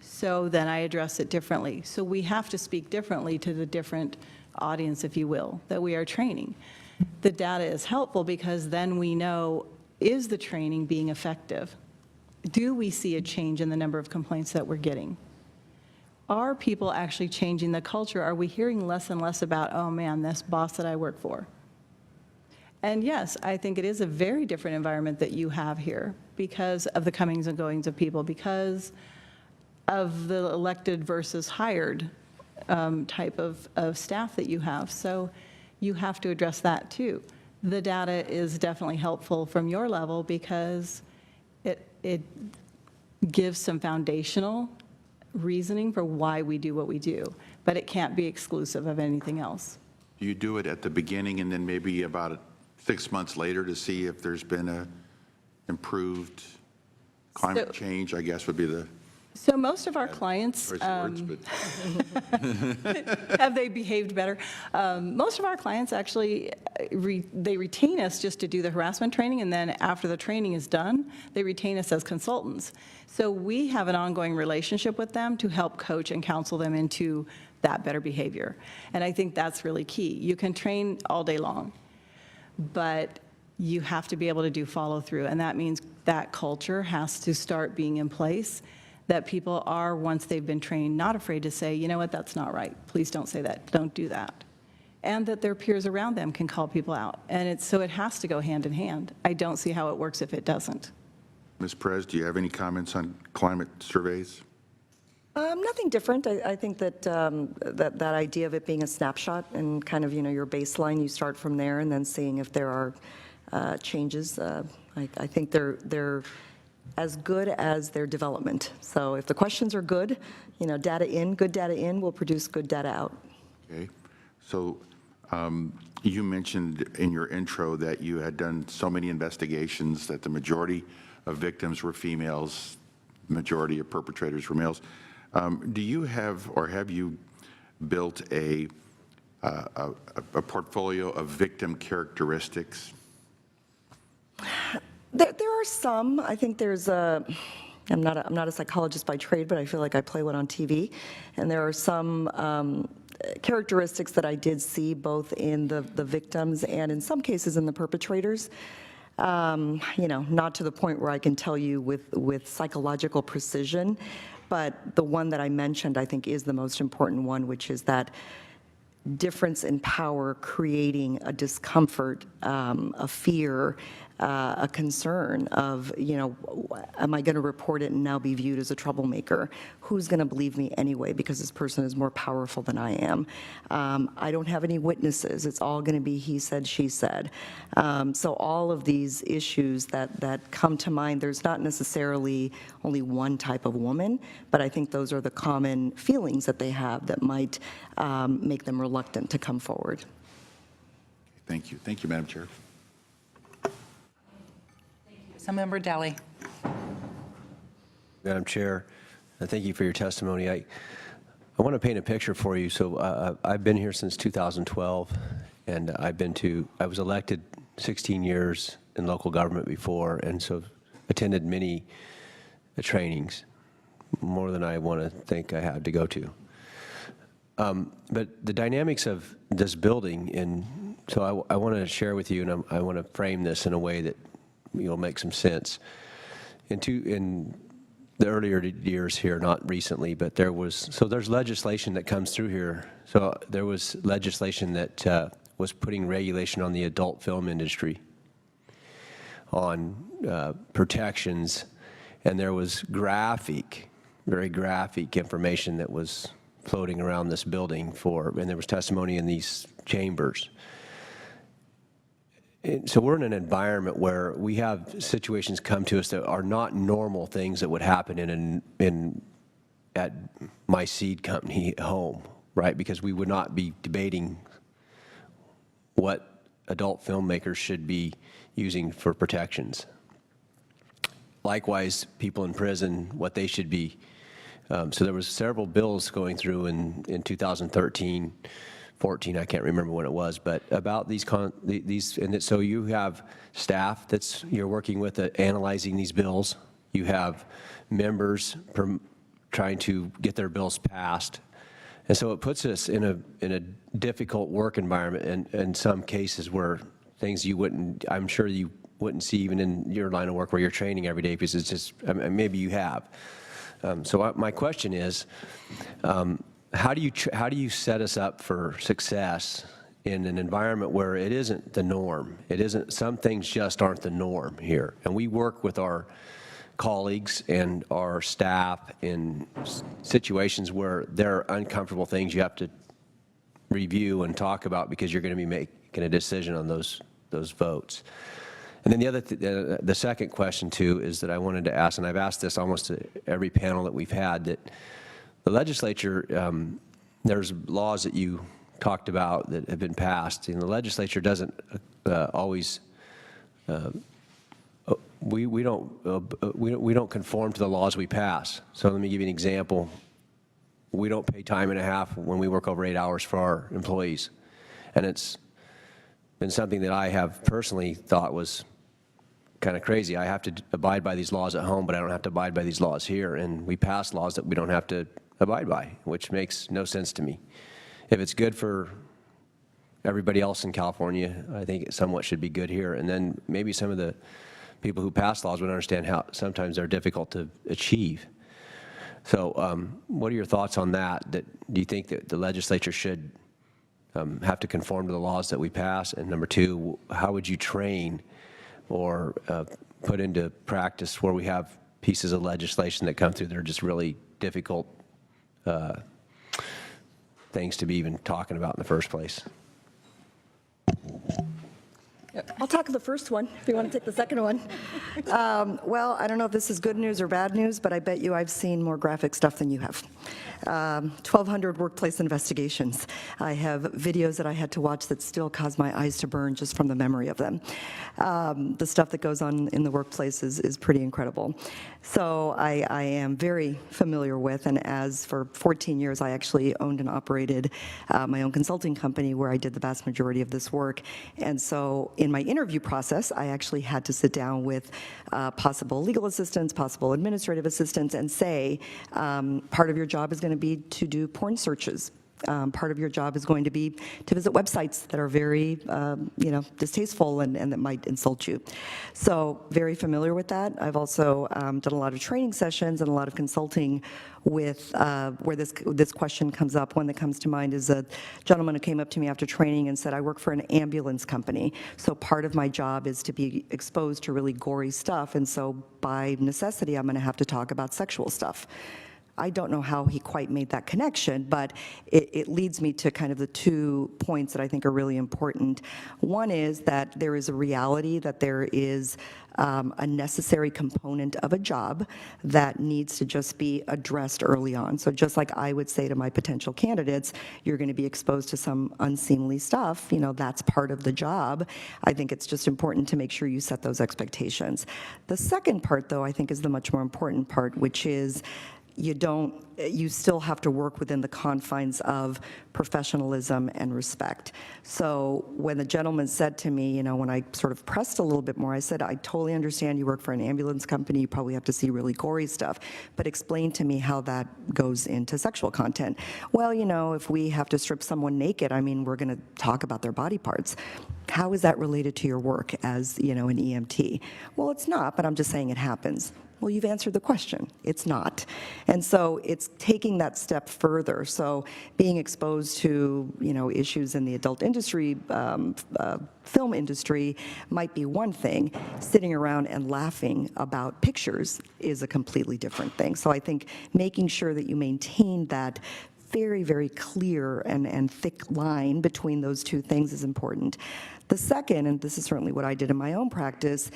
So then I address it differently. So we have to speak differently to the different audience, if you will, that we are training. The data is helpful because then we know, is the training being effective? Do we see a change in the number of complaints that we're getting? Are people actually changing the culture? Are we hearing less and less about, oh man, this boss that I work for? And yes, I think it is a very different environment that you have here because of the comings and goings of people, because of the elected versus hired type of staff that you have. So you have to address that too. The data is definitely helpful from your level because it gives some foundational reasoning for why we do what we do, but it can't be exclusive of anything else. Do you do it at the beginning and then maybe about 6 months later to see if there's been a improved climate change, I guess would be the So most of our clients, choice of words, but have they behaved better? Most of our clients actually, they retain us just to do the harassment training, and then after the training is done, they retain us as consultants. So we have an ongoing relationship with them to help coach and counsel them into that better behavior. And I think that's really key. You can train all day long, but you have to be able to do follow through, and that means that culture has to start being in place, that people are, once they've been trained, not afraid to say, you know what, that's not right. Please don't say that. Don't do that. And that their peers around them can call people out. And so it has to go hand in hand. I don't see how it works if it doesn't. Ms. Perez, do you have any comments on climate surveys? Nothing different. I think that, that idea of it being a snapshot and kind of, your baseline, you start from there and then seeing if there are changes. I think they're as good as their development. So if the questions are good, good data in will produce good data out. Okay. So you mentioned in your intro that you had done so many investigations that the majority of victims were females, majority of perpetrators were males. Do you have, or have you built a portfolio of victim characteristics? There are some. I think there's a. I'm not a psychologist by trade, but I feel like I play one on TV, and there are some characteristics that I did see both in the victims and in some cases in the perpetrators. Not to the point where I can tell you with psychological precision, but the one that I mentioned I think is the most important one, which is that difference in power creating a discomfort, a fear, a concern of, am I going to report it and now be viewed as a troublemaker? Who's going to believe me anyway because this person is more powerful than I am? I don't have any witnesses. It's all going to be he said, she said. So all of these issues that come to mind, there's not necessarily only one type of woman, but I think those are the common feelings that they have that might make them reluctant to come forward. Thank you. Thank you, Madam Chair. Assemblymember Dally. Madam Chair, thank you for your testimony. I want to paint a picture for you. So I've been here since 2012, and I was elected 16 years in local government before, and so attended many trainings, more than I want to think I had to go to. But the dynamics of this building, and so I want to share with you, and I want to frame this in a way that will make some sense. In the earlier years here, not recently, but there's legislation that comes through here. So there was legislation that was putting regulation on the adult film industry on protections, and there was very graphic information that was floating around this building and there was testimony in these chambers. So we're in an environment where we have situations come to us that are not normal things that would happen at my seed company home, right? Because we would not be debating what adult filmmakers should be using for protections. Likewise, people in prison, what they should be. So there was several bills going through in 2013, 14, I can't remember when it was, but about these, so you have staff you're working with analyzing these bills. You have members trying to get their bills passed. And so it puts us in a difficult work environment, and in some cases where things I'm sure you wouldn't see even in your line of work where you're training every day, because it's just, maybe you have. So my question is, how do you set us up for success in an environment where it isn't the norm? Some things just aren't the norm here. And we work with our colleagues and our staff in situations where there are uncomfortable things you have to review and talk about because you're going to be making a decision on those votes. And then the second question too is that I wanted to ask, and I've asked this almost to every panel that we've had, that the legislature, there's laws that you talked about that have been passed, and the legislature doesn't always. We don't conform to the laws we pass. So let me give you an example. We don't pay time and a half when we work over 8 hours for our employees, and it's been something that I have personally thought was kind of crazy. I have to abide by these laws at home, but I don't have to abide by these laws here, and we pass laws that we don't have to abide by, which makes no sense to me. If it's good for everybody else in California, I think it somewhat should be good here, and then maybe some of the people who pass laws would understand how sometimes they're difficult to achieve. So what are your thoughts on that? Do you think that the legislature should have to conform to the laws that we pass? And number two, how would you train or put into practice where we have pieces of legislation that come through that are just really difficult things to be even talking about in the first place? I'll tackle the first one, if you want to take the second one. Well, I don't know if this is good news or bad news, but I bet you I've seen more graphic stuff than you have. 1,200 workplace investigations. I have videos that I had to watch that still cause my eyes to burn just from the memory of them. The stuff that goes on in the workplace is pretty incredible. So I am very familiar with, and as for 14 years, I actually owned and operated my own consulting company where I did the vast majority of this work. And so in my interview process, I actually had to sit down with possible legal assistants, possible administrative assistants, and say, part of your job is going to be to do porn searches. Part of your job is going to be to visit websites that are very, distasteful and that might insult you. So very familiar with that. I've also done a lot of training sessions and a lot of consulting with where this question comes up. One that comes to mind is a gentleman who came up to me after training and said, I work for an ambulance company, so part of my job is to be exposed to really gory stuff, and so by necessity, I'm going to have to talk about sexual stuff. I don't know how he quite made that connection, but it leads me to kind of the 2 points that I think are really important. One is that there is a reality that there is a necessary component of a job that needs to just be addressed early on. So just like I would say to my potential candidates, you're going to be exposed to some unseemly stuff, that's part of the job. I think it's just important to make sure you set those expectations. The second part, though, I think is the much more important part, which is you still have to work within the confines of professionalism and respect. So when the gentleman said to me, when I sort of pressed a little bit more, I said, I totally understand you work for an ambulance company, you probably have to see really gory stuff, but explain to me how that goes into sexual content. Well, if we have to strip someone naked, we're going to talk about their body parts. how is that related to your work as, an EMT? Well, it's not, but I'm just saying it happens. Well, you've answered the question. It's not. And so it's taking that step further. So being exposed to, issues in the adult industry, film industry might be one thing. Sitting around and laughing about pictures is a completely different thing. So I think making sure that you maintain that very, very clear and thick line between those two things is important. The second, and this is certainly what I did in my own practice,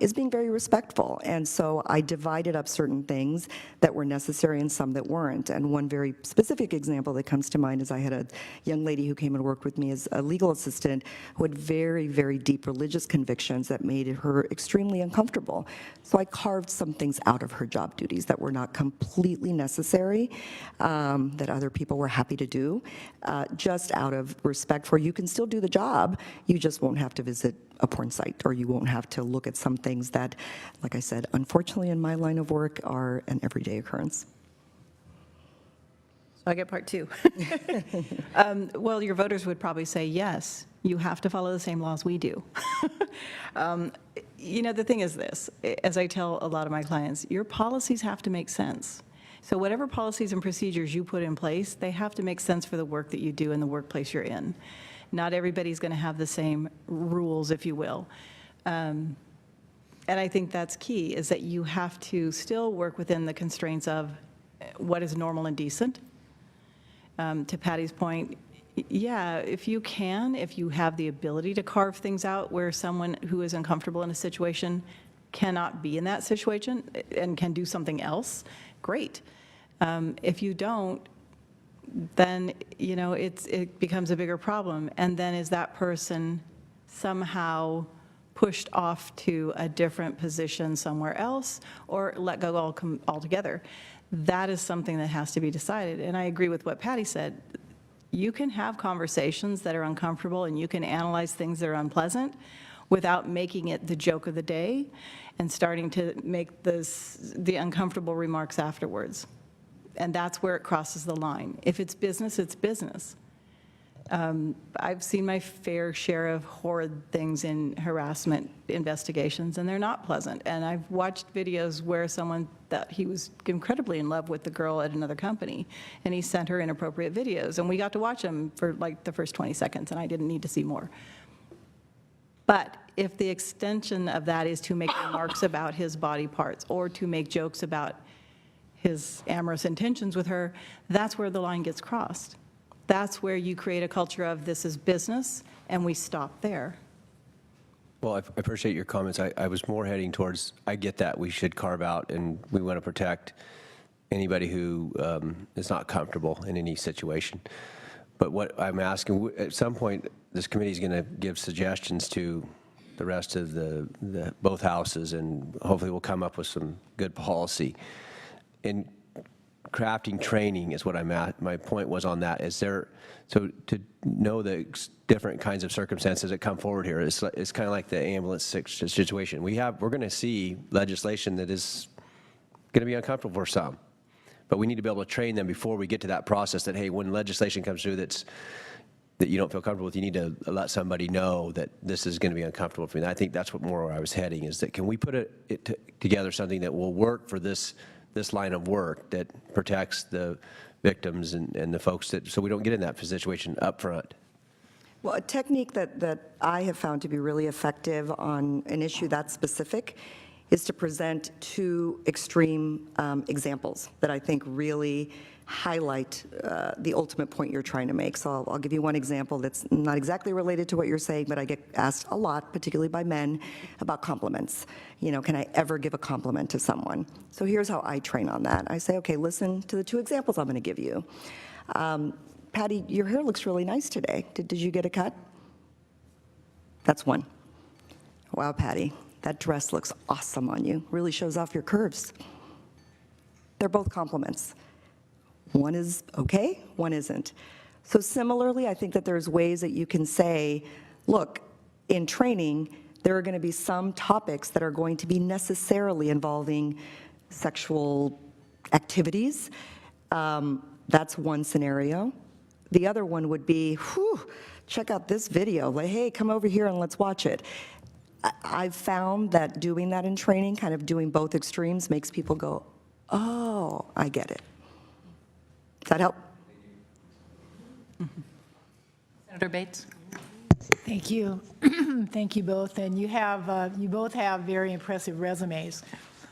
is being very respectful. And so I divided up certain things that were necessary and some that weren't. And one very specific example that comes to mind is I had a young lady who came and worked with me as a legal assistant who had very, very deep religious convictions that made her extremely uncomfortable. So I carved some things out of her job duties that were not completely necessary, that other people were happy to do, just out of respect for you can still do the job. You just won't have to visit a porn site, or you won't have to look at some things that, like I said, unfortunately in my line of work are an everyday occurrence. So I get part two. Well, your voters would probably say, yes, you have to follow the same laws we do. The thing is this, as I tell a lot of my clients, your policies have to make sense. So whatever policies and procedures you put in place, they have to make sense for the work that you do in the workplace you're in. Not everybody's going to have the same rules, if you will. And I think that's key, is that you have to still work within the constraints of what is normal and decent. To Patty's point, yeah, if you have the ability to carve things out where someone who is uncomfortable in a situation cannot be in that situation and can do something else, great. If you don't, then, it becomes a bigger problem. And then is that person somehow pushed off to a different position somewhere else, or let go altogether? That is something that has to be decided. And I agree with what Patty said. You can have conversations that are uncomfortable, and you can analyze things that are unpleasant without making it the joke of the day and starting to make the uncomfortable remarks afterwards. And that's where it crosses the line. If it's business, it's business. I've seen my fair share of horrid things in harassment investigations, and they're not pleasant. And I've watched videos where someone thought he was incredibly in love with the girl at another company, and he sent her inappropriate videos. And we got to watch them for like the first 20 seconds, and I didn't need to see more. But if the extension of that is to make remarks about his body parts or to make jokes about his amorous intentions with her, that's where the line gets crossed. That's where you create a culture of this is business, and we stop there. Well, I appreciate your comments. I was more heading towards, I get that we should carve out and we want to protect anybody who is not comfortable in any situation. But what I'm asking, at some point, this committee is going to give suggestions to the rest of the both houses, and hopefully we'll come up with some good policy. In crafting training is what I'm at. My point was on that. Is there, so to know the different kinds of circumstances that come forward here, it's kind of like the ambulance situation. We're going to see legislation that is going to be uncomfortable for some, but we need to be able to train them before we get to that process that, hey, when legislation comes through that you don't feel comfortable with, you need to let somebody know that this is going to be uncomfortable for me. And I think that's more where I was heading, is that can we put together something that will work for this line of work that protects the victims and the folks so we don't get in that situation up front. Well, a technique that I have found to be really effective on an issue that specific is to present two extreme examples that I think really highlight the ultimate point you're trying to make. So I'll give you one example that's not exactly related to what you're saying, but I get asked a lot, particularly by men, about compliments. Can I ever give a compliment to someone? So here's how I train on that. I say, okay, listen to the two examples I'm going to give you. Patty, your hair looks really nice today. Did you get a cut? That's one. Wow, Patty, that dress looks awesome on you. Really shows off your curves. They're both compliments. One is okay, one isn't. So similarly, I think that there's ways that you can say, look, in training, there are going to be some topics that are going to be necessarily involving sexual activities. That's one scenario. The other one would be, check out this video. Like, hey, come over here and let's watch it. I've found that doing that in training, kind of doing both extremes, makes people go, oh, I get it. Does that help? Senator Bates? Thank you. Thank you both. And you both have very impressive resumes.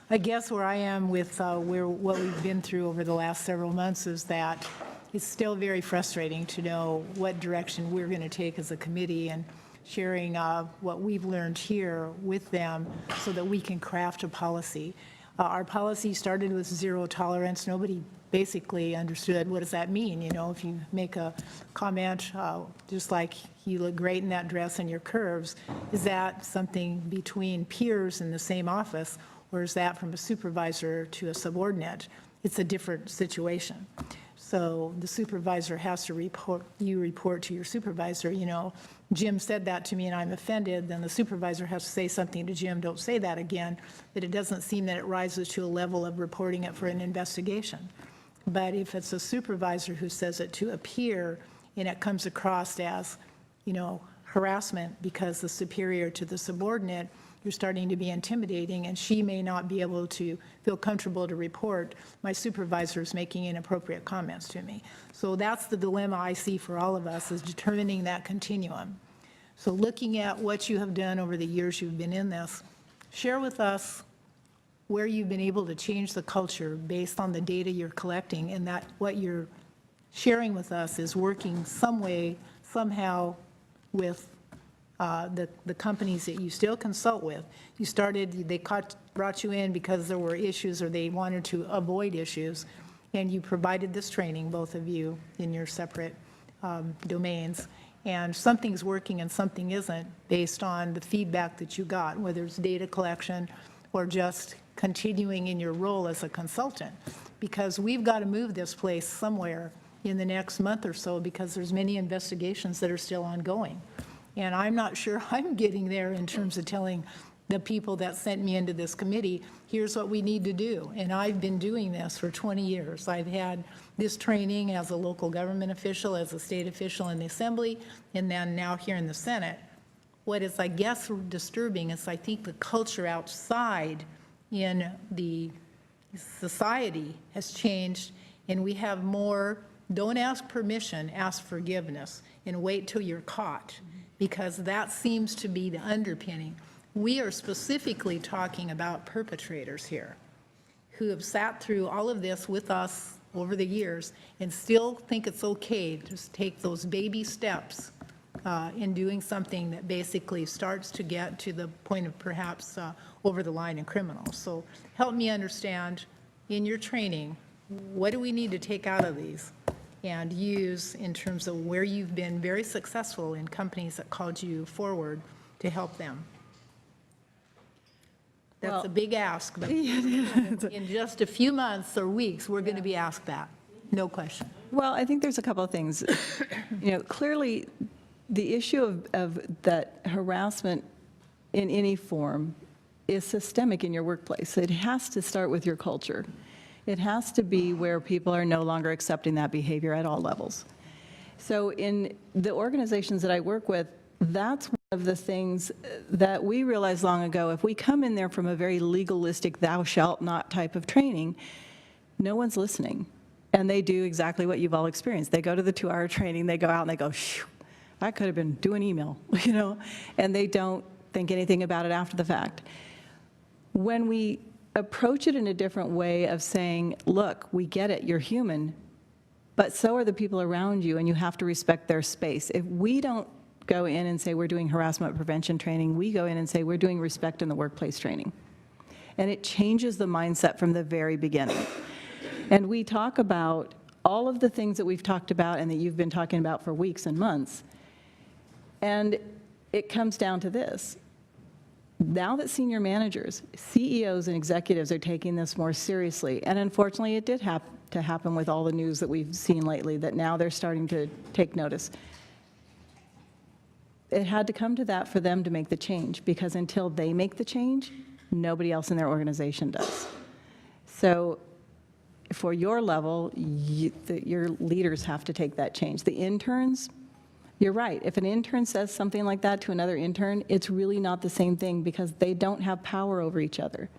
I guess where I am with what we've been through over the last several months is that it's still very frustrating to know what direction we're going to take as a committee, and sharing what we've learned here with them so that we can craft a policy. Our policy started with zero tolerance. Nobody basically understood what does that mean. You know, if you make a comment, just like you look great in that dress and your curves, is that something between peers in the same office, or is that from a supervisor to a subordinate? It's a different situation. So the supervisor has to report to your supervisor. You know, Jim said that to me and I'm offended, then the supervisor has to say something to Jim, don't say that again. But it doesn't seem that it rises to a level of reporting it for an investigation. But if it's a supervisor who says it to a peer and it comes across as, you know, harassment because the superior to the subordinate, you're starting to be intimidating, and she may not be able to feel comfortable to report my supervisor's making inappropriate comments to me. So that's the dilemma I see for all of us, is determining that continuum. So looking at what you have done over the years you've been in this, share with us where you've been able to change the culture based on the data you're collecting, and that what you're sharing with us is working some way, somehow, with the companies that you still consult with. You started, they brought you in because there were issues or they wanted to avoid issues, and you provided this training, both of you, in your separate domains. And something's working and something isn't based on the feedback that you got, whether it's data collection or just continuing in your role as a consultant. Because we've got to move this place somewhere in the next month or so, because there's many investigations that are still ongoing. And I'm not sure I'm getting there in terms of telling the people that sent me into this committee, here's what we need to do. And I've been doing this for 20 years. I've had this training as a local government official, as a state official in the Assembly, and then now here in the Senate. What is, I guess, disturbing is I think the culture outside in the society has changed, and we have more, don't ask permission, ask forgiveness, and wait till you're caught. Because that seems to be the underpinning. We are specifically talking about perpetrators here who have sat through all of this with us over the years and still think it's okay to just take those baby steps in doing something that basically starts to get to the point of perhaps over the line and criminal. So help me understand, in your training, what do we need to take out of these and use in terms of where you've been very successful in companies that called you forward to help them? That's a big ask, but in just a few months or weeks, we're going to be asked that, no question. Well, I think there's a couple of things. You know, clearly, the issue of that harassment in any form is systemic in your workplace. It has to start with your culture. It has to be where people are no longer accepting that behavior at all levels. So in the organizations that I work with, that's one of the things that we realized long ago. If we come in there from a very legalistic, thou shalt not type of training, no one's listening. And they do exactly what you've all experienced. They go to the 2-hour training, they go out and they go, shoo, I could have been doing email, you know, and they don't think anything about it after the fact. When we approach it in a different way of saying, look, we get it, you're human, but so are the people around you, and you have to respect their space. If we don't go in and say we're doing harassment prevention training, we go in and say we're doing respect in the workplace training. And it changes the mindset from the very beginning. And we talk about all of the things that we've talked about and that you've been talking about for weeks and months. And it comes down to this. Now that senior managers, CEOs, and executives are taking this more seriously, and unfortunately it did have to happen with all the news that we've seen lately, that now they're starting to take notice. It had to come to that for them to make the change, because until they make the change, nobody else in their organization does. So for your level, your leaders have to take that change. The interns, You're right. If an intern says something like that to another intern, it's really not the same thing because they don't have power over each other.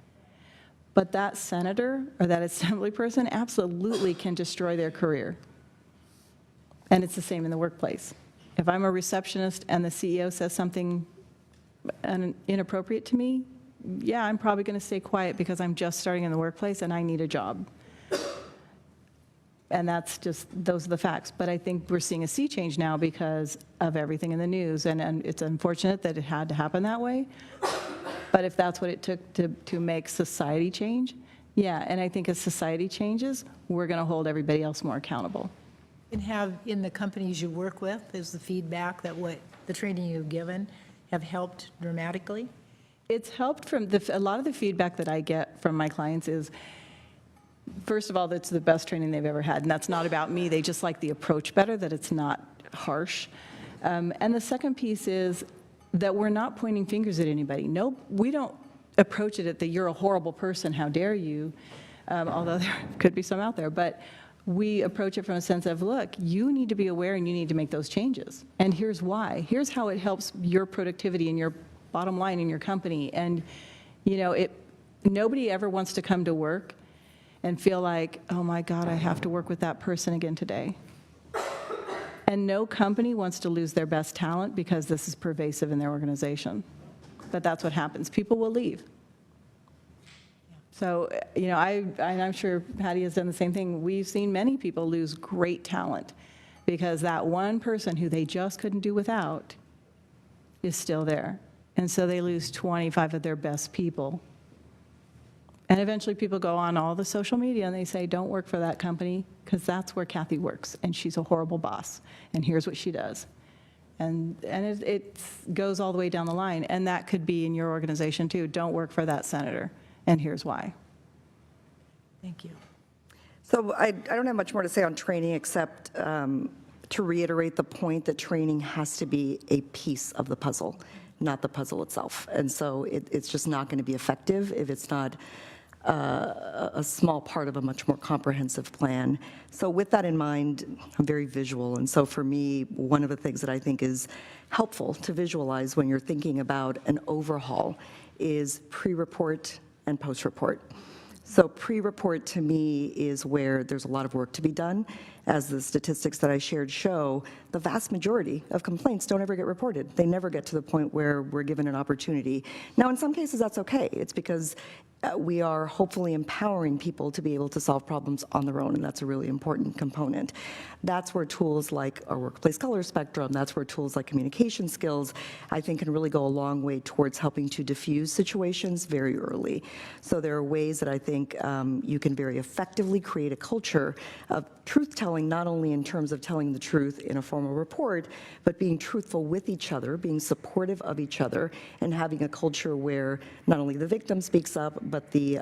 But that senator or that assembly person absolutely can destroy their career. And it's the same in the workplace. If I'm a receptionist and the CEO says something inappropriate to me, yeah, I'm probably going to stay quiet because I'm just starting in the workplace and I need a job. And those are the facts. But I think we're seeing a sea change now because of everything in the news. And it's unfortunate that it had to happen that way. But if that's what it took to make society change, yeah. And I think as society changes, we're going to hold everybody else more accountable. And have, in the companies you work with, is the feedback that what the training you've given have helped dramatically? It's helped from a lot of the feedback that I get from my clients is, first of all, that's the best training they've ever had. And that's not about me. They just like the approach better, that it's not harsh. And the second piece is that we're not pointing fingers at anybody. No, we don't approach it at the you're a horrible person, how dare you, although there could be some out there. But we approach it from a sense of, look, you need to be aware and you need to make those changes. And here's why. Here's how it helps your productivity and your bottom line in your company. And, nobody ever wants to come to work and feel like, oh my God, I have to work with that person again today. And no company wants to lose their best talent because this is pervasive in their organization. But that's what happens. People will leave. So, I'm sure Patty has done the same thing. We've seen many people lose great talent because that one person who they just couldn't do without is still there. And so they lose 25 of their best people. And eventually people go on all the social media and they say, don't work for that company because that's where Kathy works and she's a horrible boss and here's what she does. And it goes all the way down the line. And that could be in your organization too. Don't work for that senator. And here's why. Thank you. So I don't have much more to say on training except to reiterate the point that training has to be a piece of the puzzle, not the puzzle itself. And so it's just not going to be effective if it's not a small part of a much more comprehensive plan. So with that in mind, I'm very visual. And so for me, one of the things that I think is helpful to visualize when you're thinking about an overhaul is pre-report and post-report. So pre-report to me is where there's a lot of work to be done. As the statistics that I shared show, the vast majority of complaints don't ever get reported. They never get to the point where we're given an opportunity. Now, in some cases, that's okay. It's because we are hopefully empowering people to be able to solve problems on their own, and that's a really important component. That's where tools like our workplace color spectrum, that's where tools like communication skills, I think can really go a long way towards helping to diffuse situations very early. So there are ways that I think you can very effectively create a culture of truth-telling, not only in terms of telling the truth in a formal report, but being truthful with each other, being supportive of each other, and having a culture where not only the victim speaks up, but the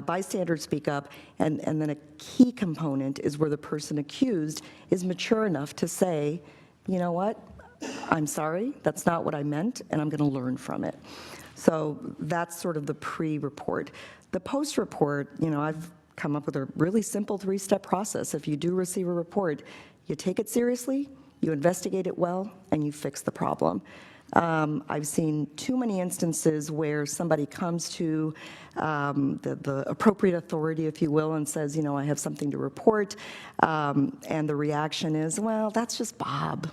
bystanders speak up, and then a key component is where the person accused is mature enough to say, you know what, I'm sorry, that's not what I meant, and I'm going to learn from it. So that's sort of the pre-report. The post-report, I've come up with a really simple 3-step process. If you do receive a report, you take it seriously, you investigate it well, and you fix the problem. I've seen too many instances where somebody comes to the appropriate authority, if you will, and says, I have something to report, and the reaction is, well, that's just Bob,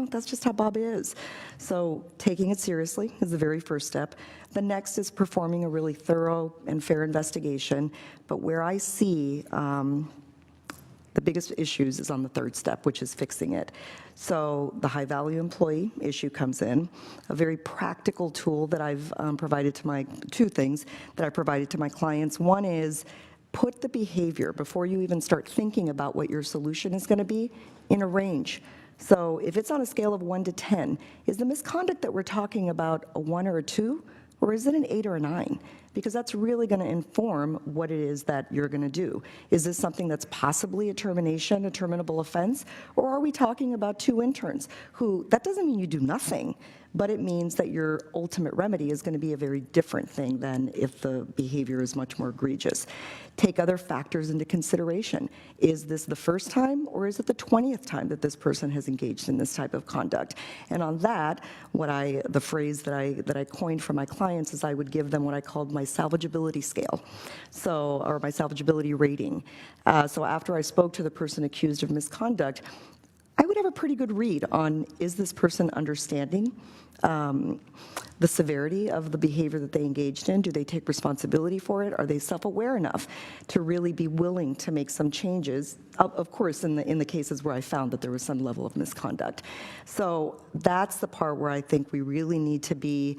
that's just how Bob is. So taking it seriously is the very first step. The next is performing a really thorough and fair investigation, but where I see the biggest issues is on the third step, which is fixing it. So the high-value employee issue comes in. A very practical tool that I've provided to two things that I provided to my clients. One is put the behavior, before you even start thinking about what your solution is going to be, in a range. So if it's on a scale of 1 to 10, is the misconduct that we're talking about a 1 or a 2, or is it an 8 or a 9? Because that's really going to inform what it is that you're going to do. Is this something that's possibly a termination, a terminable offense? Or are we talking about 2 interns who, that doesn't mean you do nothing, but it means that your ultimate remedy is going to be a very different thing than if the behavior is much more egregious. Take other factors into consideration. Is this the first time, or is it the 20th time that this person has engaged in this type of conduct? And on that, the phrase that I coined for my clients is I would give them what I called my salvageability scale, or my salvageability rating. So after I spoke to the person accused of misconduct, I would have a pretty good read on, is this person understanding the severity of the behavior that they engaged in? Do they take responsibility for it? Are they self-aware enough to really be willing to make some changes? Of course, in the cases where I found that there was some level of misconduct. So that's the part where I think we really need to be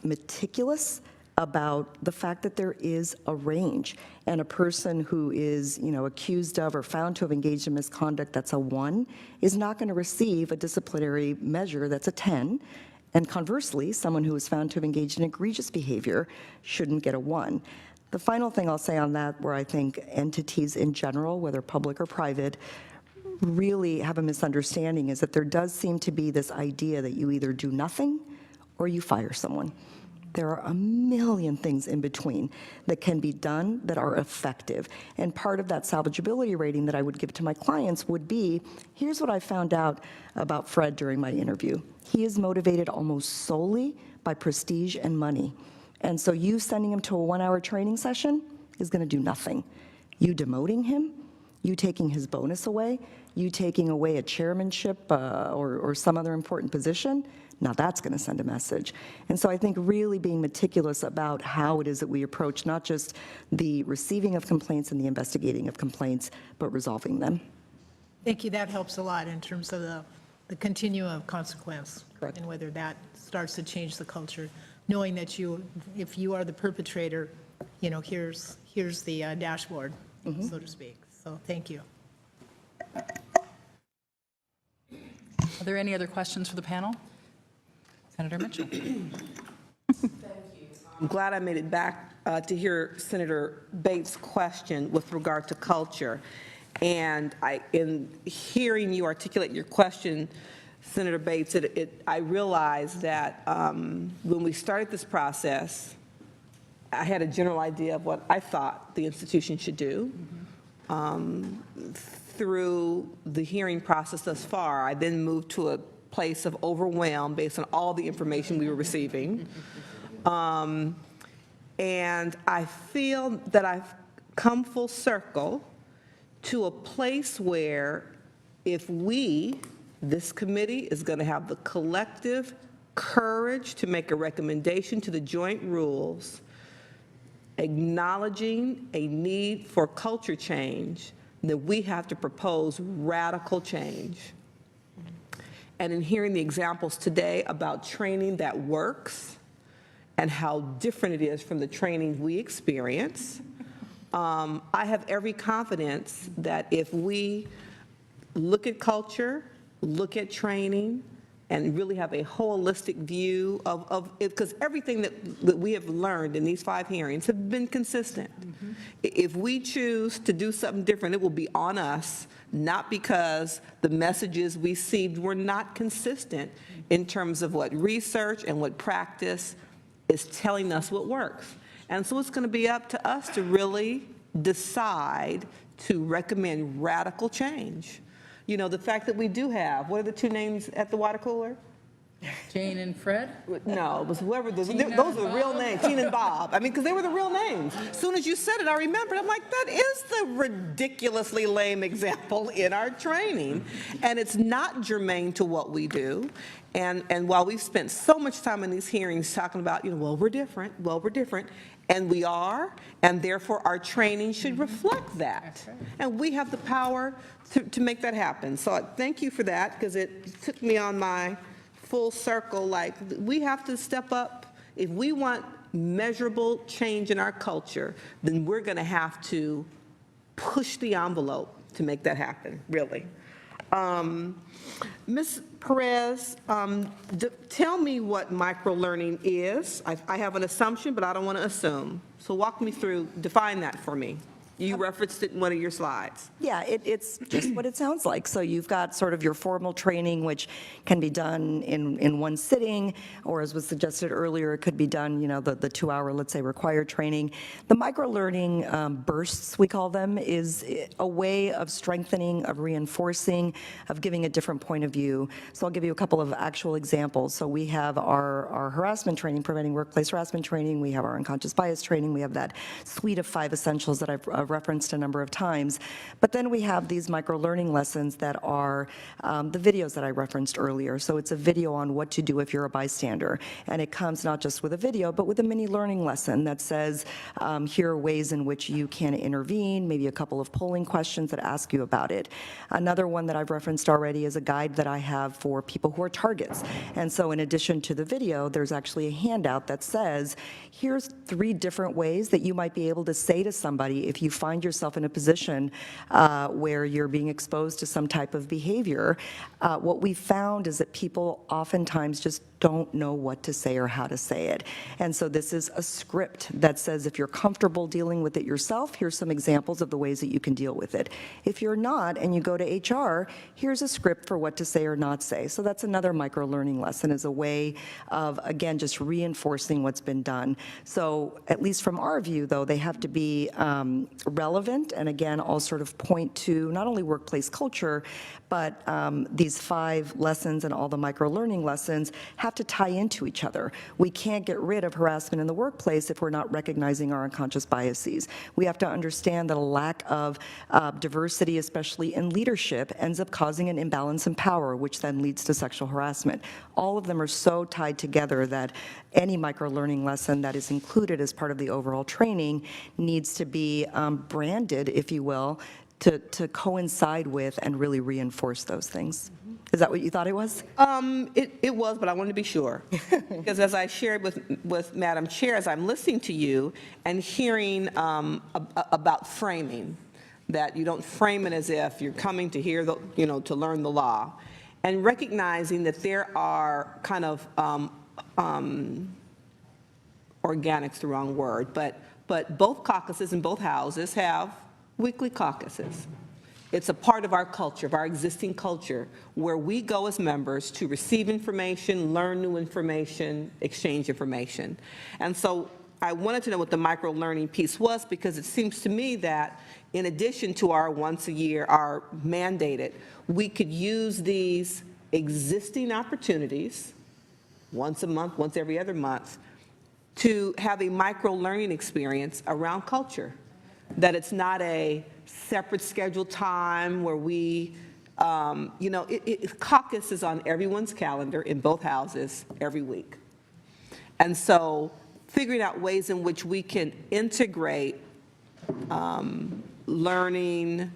meticulous about the fact that there is a range, and a person who is, accused of or found to have engaged in misconduct that's a 1 is not going to receive a disciplinary measure that's a 10, and conversely, someone who is found to have engaged in egregious behavior shouldn't get a 1. The final thing I'll say on that, where I think entities in general, whether public or private, really have a misunderstanding, is that there does seem to be this idea that you either do nothing or you fire someone. There are a million things in between that can be done that are effective. And part of that salvageability rating that I would give to my clients would be, here's what I found out about Fred during my interview. He is motivated almost solely by prestige and money. And so you sending him to a 1-hour training session is going to do nothing. You demoting him, you taking his bonus away, you taking away a chairmanship or some other important position, now that's going to send a message. And so I think really being meticulous about how it is that we approach not just the receiving of complaints and the investigating of complaints, but resolving them. Thank you. That helps a lot in terms of the continuum of consequence. Correct. And whether that starts to change the culture, knowing that if you are the perpetrator, here's the dashboard, so to speak. So thank you. Are there any other questions for the panel? Senator Mitchell. I'm glad I made it back to hear Senator Bates' question with regard to culture. And in hearing you articulate your question, Senator Bates, I realized that when we started this process, I had a general idea of what I thought the institution should do. Through the hearing process thus far, I then moved to a place of overwhelm based on all the information we were receiving. And I feel that I've come full circle to a place where if this committee is going to have the collective courage to make a recommendation to the joint rules, acknowledging a need for culture change, then we have to propose radical change. And in hearing the examples today about training that works and how different it is from the training we experience, I have every confidence that if we look at culture, look at training, and really have a holistic view of it, because everything that we have learned in these 5 hearings have been consistent. If we choose to do something different, it will be on us, not because the messages we received were not consistent in terms of what research and what practice is telling us what works. And so it's going to be up to us to really decide to recommend radical change. The fact that we do have, what are the 2 names at the water cooler? Jane and Fred? No, it was whoever, those are the real Bob? names, Tina and Bob. Because they were the real names. As soon as you said it, I remembered. I'm like, that is the ridiculously lame example in our training. And it's not germane to what we do. And while we've spent so much time in these hearings talking about, well, we're different, and we are, and therefore our training should reflect that. And we have the power to make that happen. So thank you for that, because it took me on my full circle. Like, we have to step up. If we want measurable change in our culture, then we're going to have to push the envelope to make that happen, really. Ms. Perez, tell me what microlearning is. I have an assumption, but I don't want to assume. So walk me through, define that for me. You referenced it in one of your slides. Yeah, it's just what it sounds like. So you've got sort of your formal training, which can be done in one sitting, or as was suggested earlier, it could be done, the 2-hour, let's say, required training. The micro-learning bursts, we call them, is a way of strengthening, of reinforcing, of giving a different point of view. So I'll give you a couple of actual examples. So we have our harassment training, preventing workplace harassment training. We have our unconscious bias training. We have that suite of 5 essentials that I've referenced a number of times. But then we have these micro-learning lessons that are the videos that I referenced earlier. So it's a video on what to do if you're a bystander. And it comes not just with a video, but with a mini learning lesson that says, here are ways in which you can intervene, maybe a couple of polling questions that ask you about it. Another one that I've referenced already is a guide that I have for people who are targets. And so in addition to the video, there's actually a handout that says, here's 3 different ways that you might be able to say to somebody if you find yourself in a position where you're being exposed to some type of behavior. What we found is that people oftentimes just don't know what to say or how to say it. And so this is a script that says if you're comfortable dealing with it yourself, here's some examples of the ways that you can deal with it. If you're not and you go to HR, here's a script for what to say or not say. So that's another micro-learning lesson, is a way of, again, just reinforcing what's been done. So at least from our view, though, they have to be relevant, and again, all sort of point to not only workplace culture, but these 5 lessons and all the micro-learning lessons have to tie into each other. We can't get rid of harassment in the workplace if we're not recognizing our unconscious biases. We have to understand that a lack of diversity, especially in leadership, ends up causing an imbalance in power, which then leads to sexual harassment. All of them are so tied together that any micro-learning lesson that is included as part of the overall training needs to be branded, if you will, to coincide with and really reinforce those things. Is that what you thought it was? It was, but I wanted to be sure. Because as I shared with Madam Chair, as I'm listening to you and hearing about framing, that you don't frame it as if you're coming to hear to learn the law, and recognizing that there are kind of, organic's the wrong word, but both caucuses in both houses have weekly caucuses. It's a part of our culture, of our existing culture, where we go as members to receive information, learn new information, exchange information. And so I wanted to know what the micro-learning piece was, because it seems to me that in addition to our once a year, our mandated, we could use these existing opportunities, once a month, once every other month, to have a micro-learning experience around culture. That it's not a separate scheduled time where we, caucus is on everyone's calendar in both houses every week. And so figuring out ways in which we can integrate learning,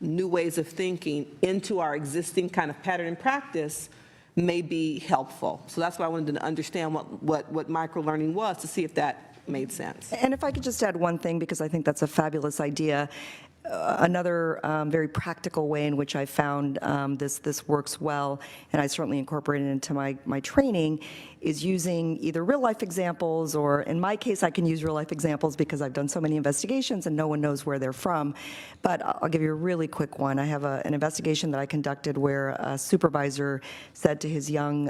new ways of thinking into our existing kind of pattern and practice may be helpful. So that's why I wanted to understand what micro-learning was, to see if that made sense. And if I could just add one thing, because I think that's a fabulous idea. Another very practical way in which I found this works well, and I certainly incorporated it into my training, is using either real-life examples, or in my case, I can use real-life examples because I've done so many investigations and no one knows where they're from. But I'll give you a really quick one. I have an investigation that I conducted where a supervisor said to his young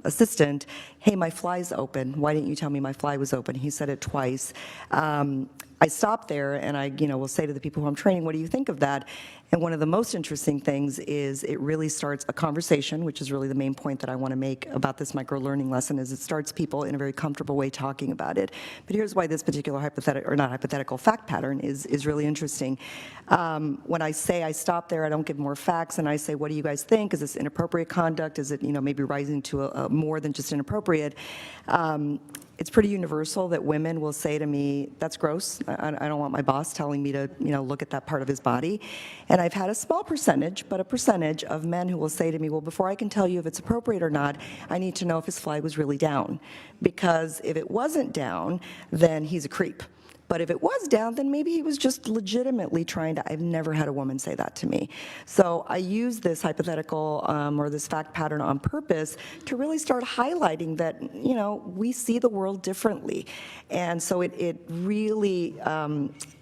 assistant, hey, my fly's open. Why didn't you tell me my fly was open? He said it twice. I stopped there and I will say to the people who I'm training, what do you think of that? And one of the most interesting things is it really starts a conversation, which is really the main point that I want to make about this micro-learning lesson, is it starts people in a very comfortable way talking about it. But here's why this particular hypothetical fact pattern is really interesting. When I say I stop there, I don't give more facts, and I say, what do you guys think? Is this inappropriate conduct? Is it maybe rising to a more than just inappropriate? It's pretty universal that women will say to me, that's gross. I don't want my boss telling me to, look at that part of his body. And I've had a small percentage, but a percentage of men who will say to me, well, before I can tell you if it's appropriate or not, I need to know if his fly was really down. Because if it wasn't down, then he's a creep. But if it was down, then maybe he was just legitimately trying to, I've never had a woman say that to me. So I use this hypothetical or this fact pattern on purpose to really start highlighting that, we see the world differently. And so it really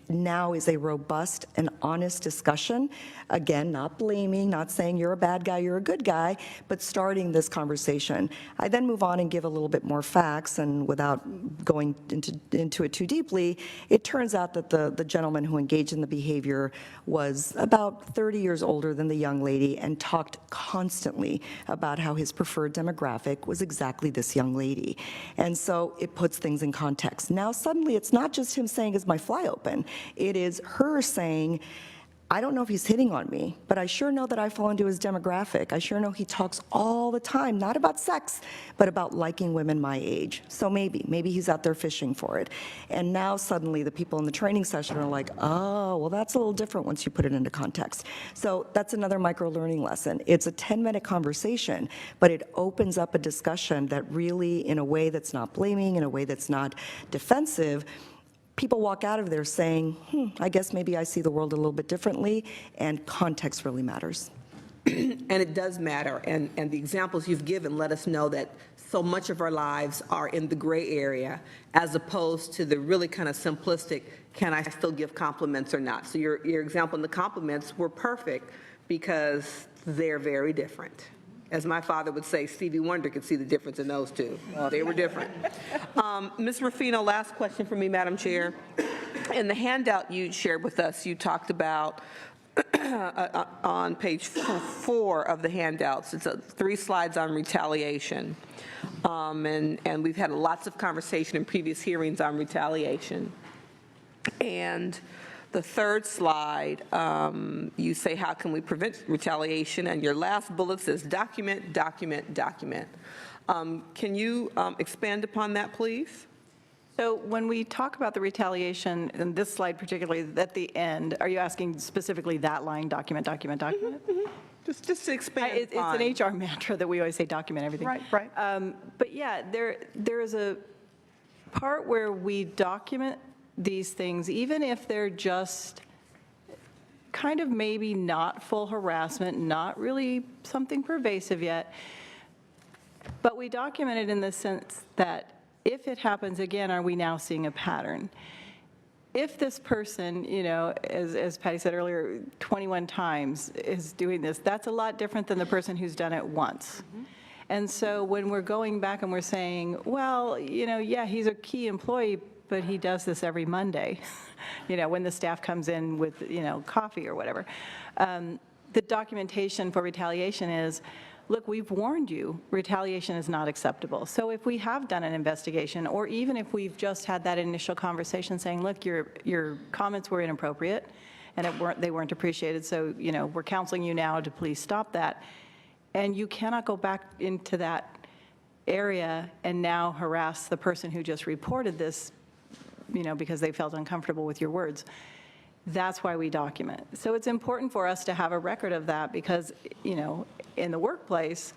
now is a robust and honest discussion. Again, not blaming, not saying you're a bad guy, you're a good guy, but starting this conversation. I then move on and give a little bit more facts, and without going into it too deeply, it turns out that the gentleman who engaged in the behavior was about 30 years older than the young lady and talked constantly about how his preferred demographic was exactly this young lady. And so it puts things in context. Now suddenly it's not just him saying, is my fly open? It is her saying, I don't know if he's hitting on me, but I sure know that I fall into his demographic. I sure know he talks all the time, not about sex, but about liking women my age. So maybe he's out there fishing for it. And now suddenly the people in the training session are like, oh, well, that's a little different once you put it into context. So that's another micro-learning lesson. It's a 10-minute conversation, but it opens up a discussion that really, in a way that's not blaming, in a way that's not defensive, people walk out of there saying, I guess maybe I see the world a little bit differently, and context really matters. And it does matter, and the examples you've given let us know that so much of our lives are in the gray area, as opposed to the really kind of simplistic, can I still give compliments or not? So your example in the compliments were perfect because they're very different. As my father would say, Stevie Wonder could see the difference in those two. They were different. Ms. Ruffino, last question for me, Madam Chair. In the handout you shared with us, you talked about, on page 4 of the handouts, it's 3 slides on retaliation. And we've had lots of conversation in previous hearings on retaliation. And the 3rd slide, you say, how can we prevent retaliation? And your last bullet says, document, document, document. Can you expand upon that, please? So when we talk about the retaliation, in this slide particularly, at the end, are you asking specifically that line, document, document, document? Just to expand It's upon. an HR mantra that we always say, document everything. Right. But yeah, there is a part where we document these things, even if they're just kind of maybe not full harassment, not really something pervasive yet, but we document it in the sense that if it happens again, are we now seeing a pattern? If this person, as Patty said earlier, 21 times is doing this, that's a lot different than the person who's done it once. And so when we're going back and we're saying, well, yeah, he's a key employee, but he does this every Monday, when the staff comes in with, coffee or whatever. The documentation for retaliation is, look, we've warned you, retaliation is not acceptable. So if we have done an investigation, or even if we've just had that initial conversation saying, look, your comments were inappropriate, and they weren't appreciated, so, we're counseling you now to please stop that. And you cannot go back into that area and now harass the person who just reported this, because they felt uncomfortable with your words. That's why we document. So it's important for us to have a record of that because, in the workplace,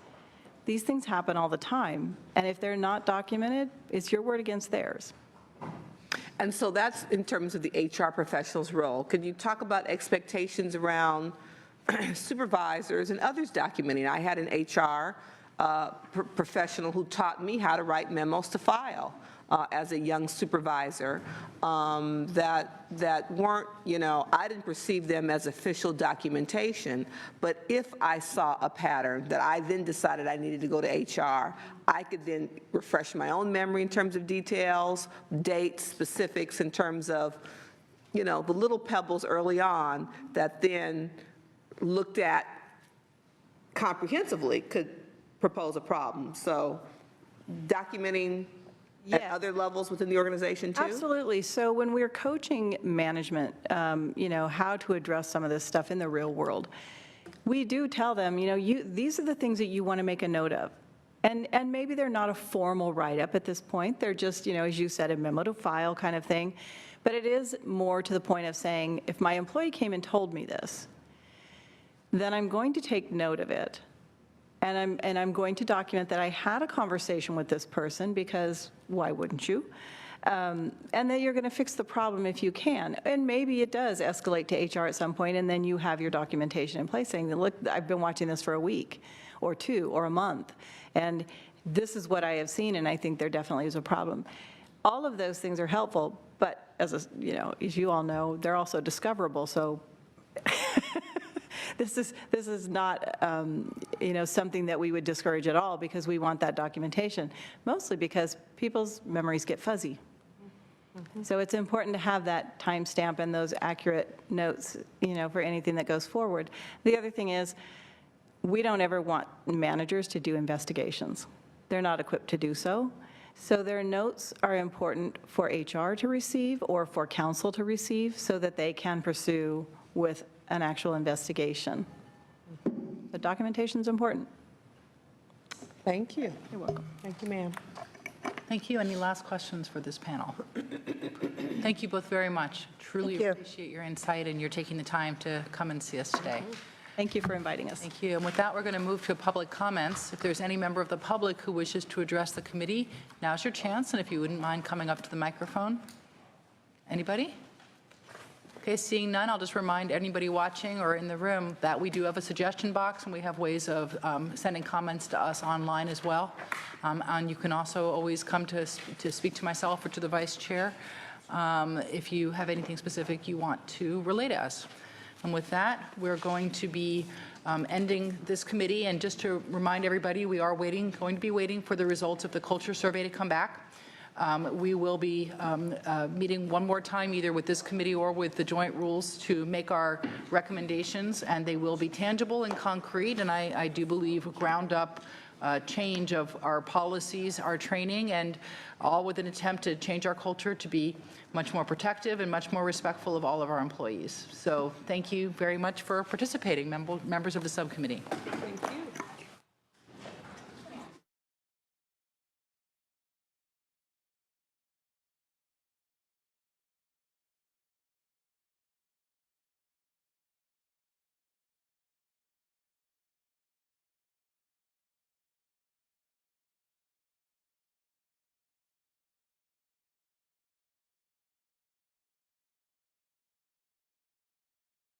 these things happen all the time. And if they're not documented, it's your word against theirs. And so that's in terms of the HR professional's role. Could you talk about expectations around supervisors and others documenting? I had an HR professional who taught me how to write memos to file. As a young supervisor, that weren't, I didn't perceive them as official documentation, but if I saw a pattern that I then decided I needed to go to HR, I could then refresh my own memory in terms of details, dates, specifics in terms of, the little pebbles early on that then looked at comprehensively could propose a problem. So documenting at other levels within the organization, too? Absolutely. So when we're coaching management, how to address some of this stuff in the real world, we do tell them, these are the things that you want to make a note of. And maybe they're not a formal write-up at this point. They're just, as you said, a memo to file kind of thing. But it is more to the point of saying, if my employee came and told me this, then I'm going to take note of it. And I'm going to document that I had a conversation with this person, because why wouldn't you? And then you're going to fix the problem if you can. And maybe it does escalate to HR at some point, and then you have your documentation in place saying, look, I've been watching this for a week or 2 or a month, and this is what I have seen, and I think there definitely is a problem. All of those things are helpful, but as you all know, they're also discoverable, so this is not, something that we would discourage at all, because we want that documentation, mostly because people's memories get fuzzy. So it's important to have that timestamp and those accurate notes, for anything that goes forward. The other thing is, we don't ever want managers to do investigations. They're not equipped to do so. So their notes are important for HR to receive or for counsel to receive, so that they can pursue with an actual investigation. The documentation is important. Thank you. You're welcome. Thank you, ma'am. Thank you. Any last questions for this panel? Thank you both very much. Truly Thank you. appreciate your insight and your taking the time to come and see us today. Thank you for inviting us. Thank you. And with that, we're going to move to public comments. If there's any member of the public who wishes to address the committee, now's your chance, and if you wouldn't mind coming up to the microphone. Anybody? Okay, seeing none, I'll just remind anybody watching or in the room that we do have a suggestion box, and we have ways of sending comments to us online as well. And you can also always come to speak to myself or to the vice chair if you have anything specific you want to relay to us. And with that, we're going to be ending this committee. And just to remind everybody, we are going to be waiting for the results of the culture survey to come back. We will be meeting one more time, either with this committee or with the joint rules, to make our recommendations, and they will be tangible and concrete, and I do believe ground up change of our policies, our training, and all with an attempt to change our culture to be much more protective and much more respectful of all of our employees. So thank you very much for participating, members of the subcommittee. Thank you.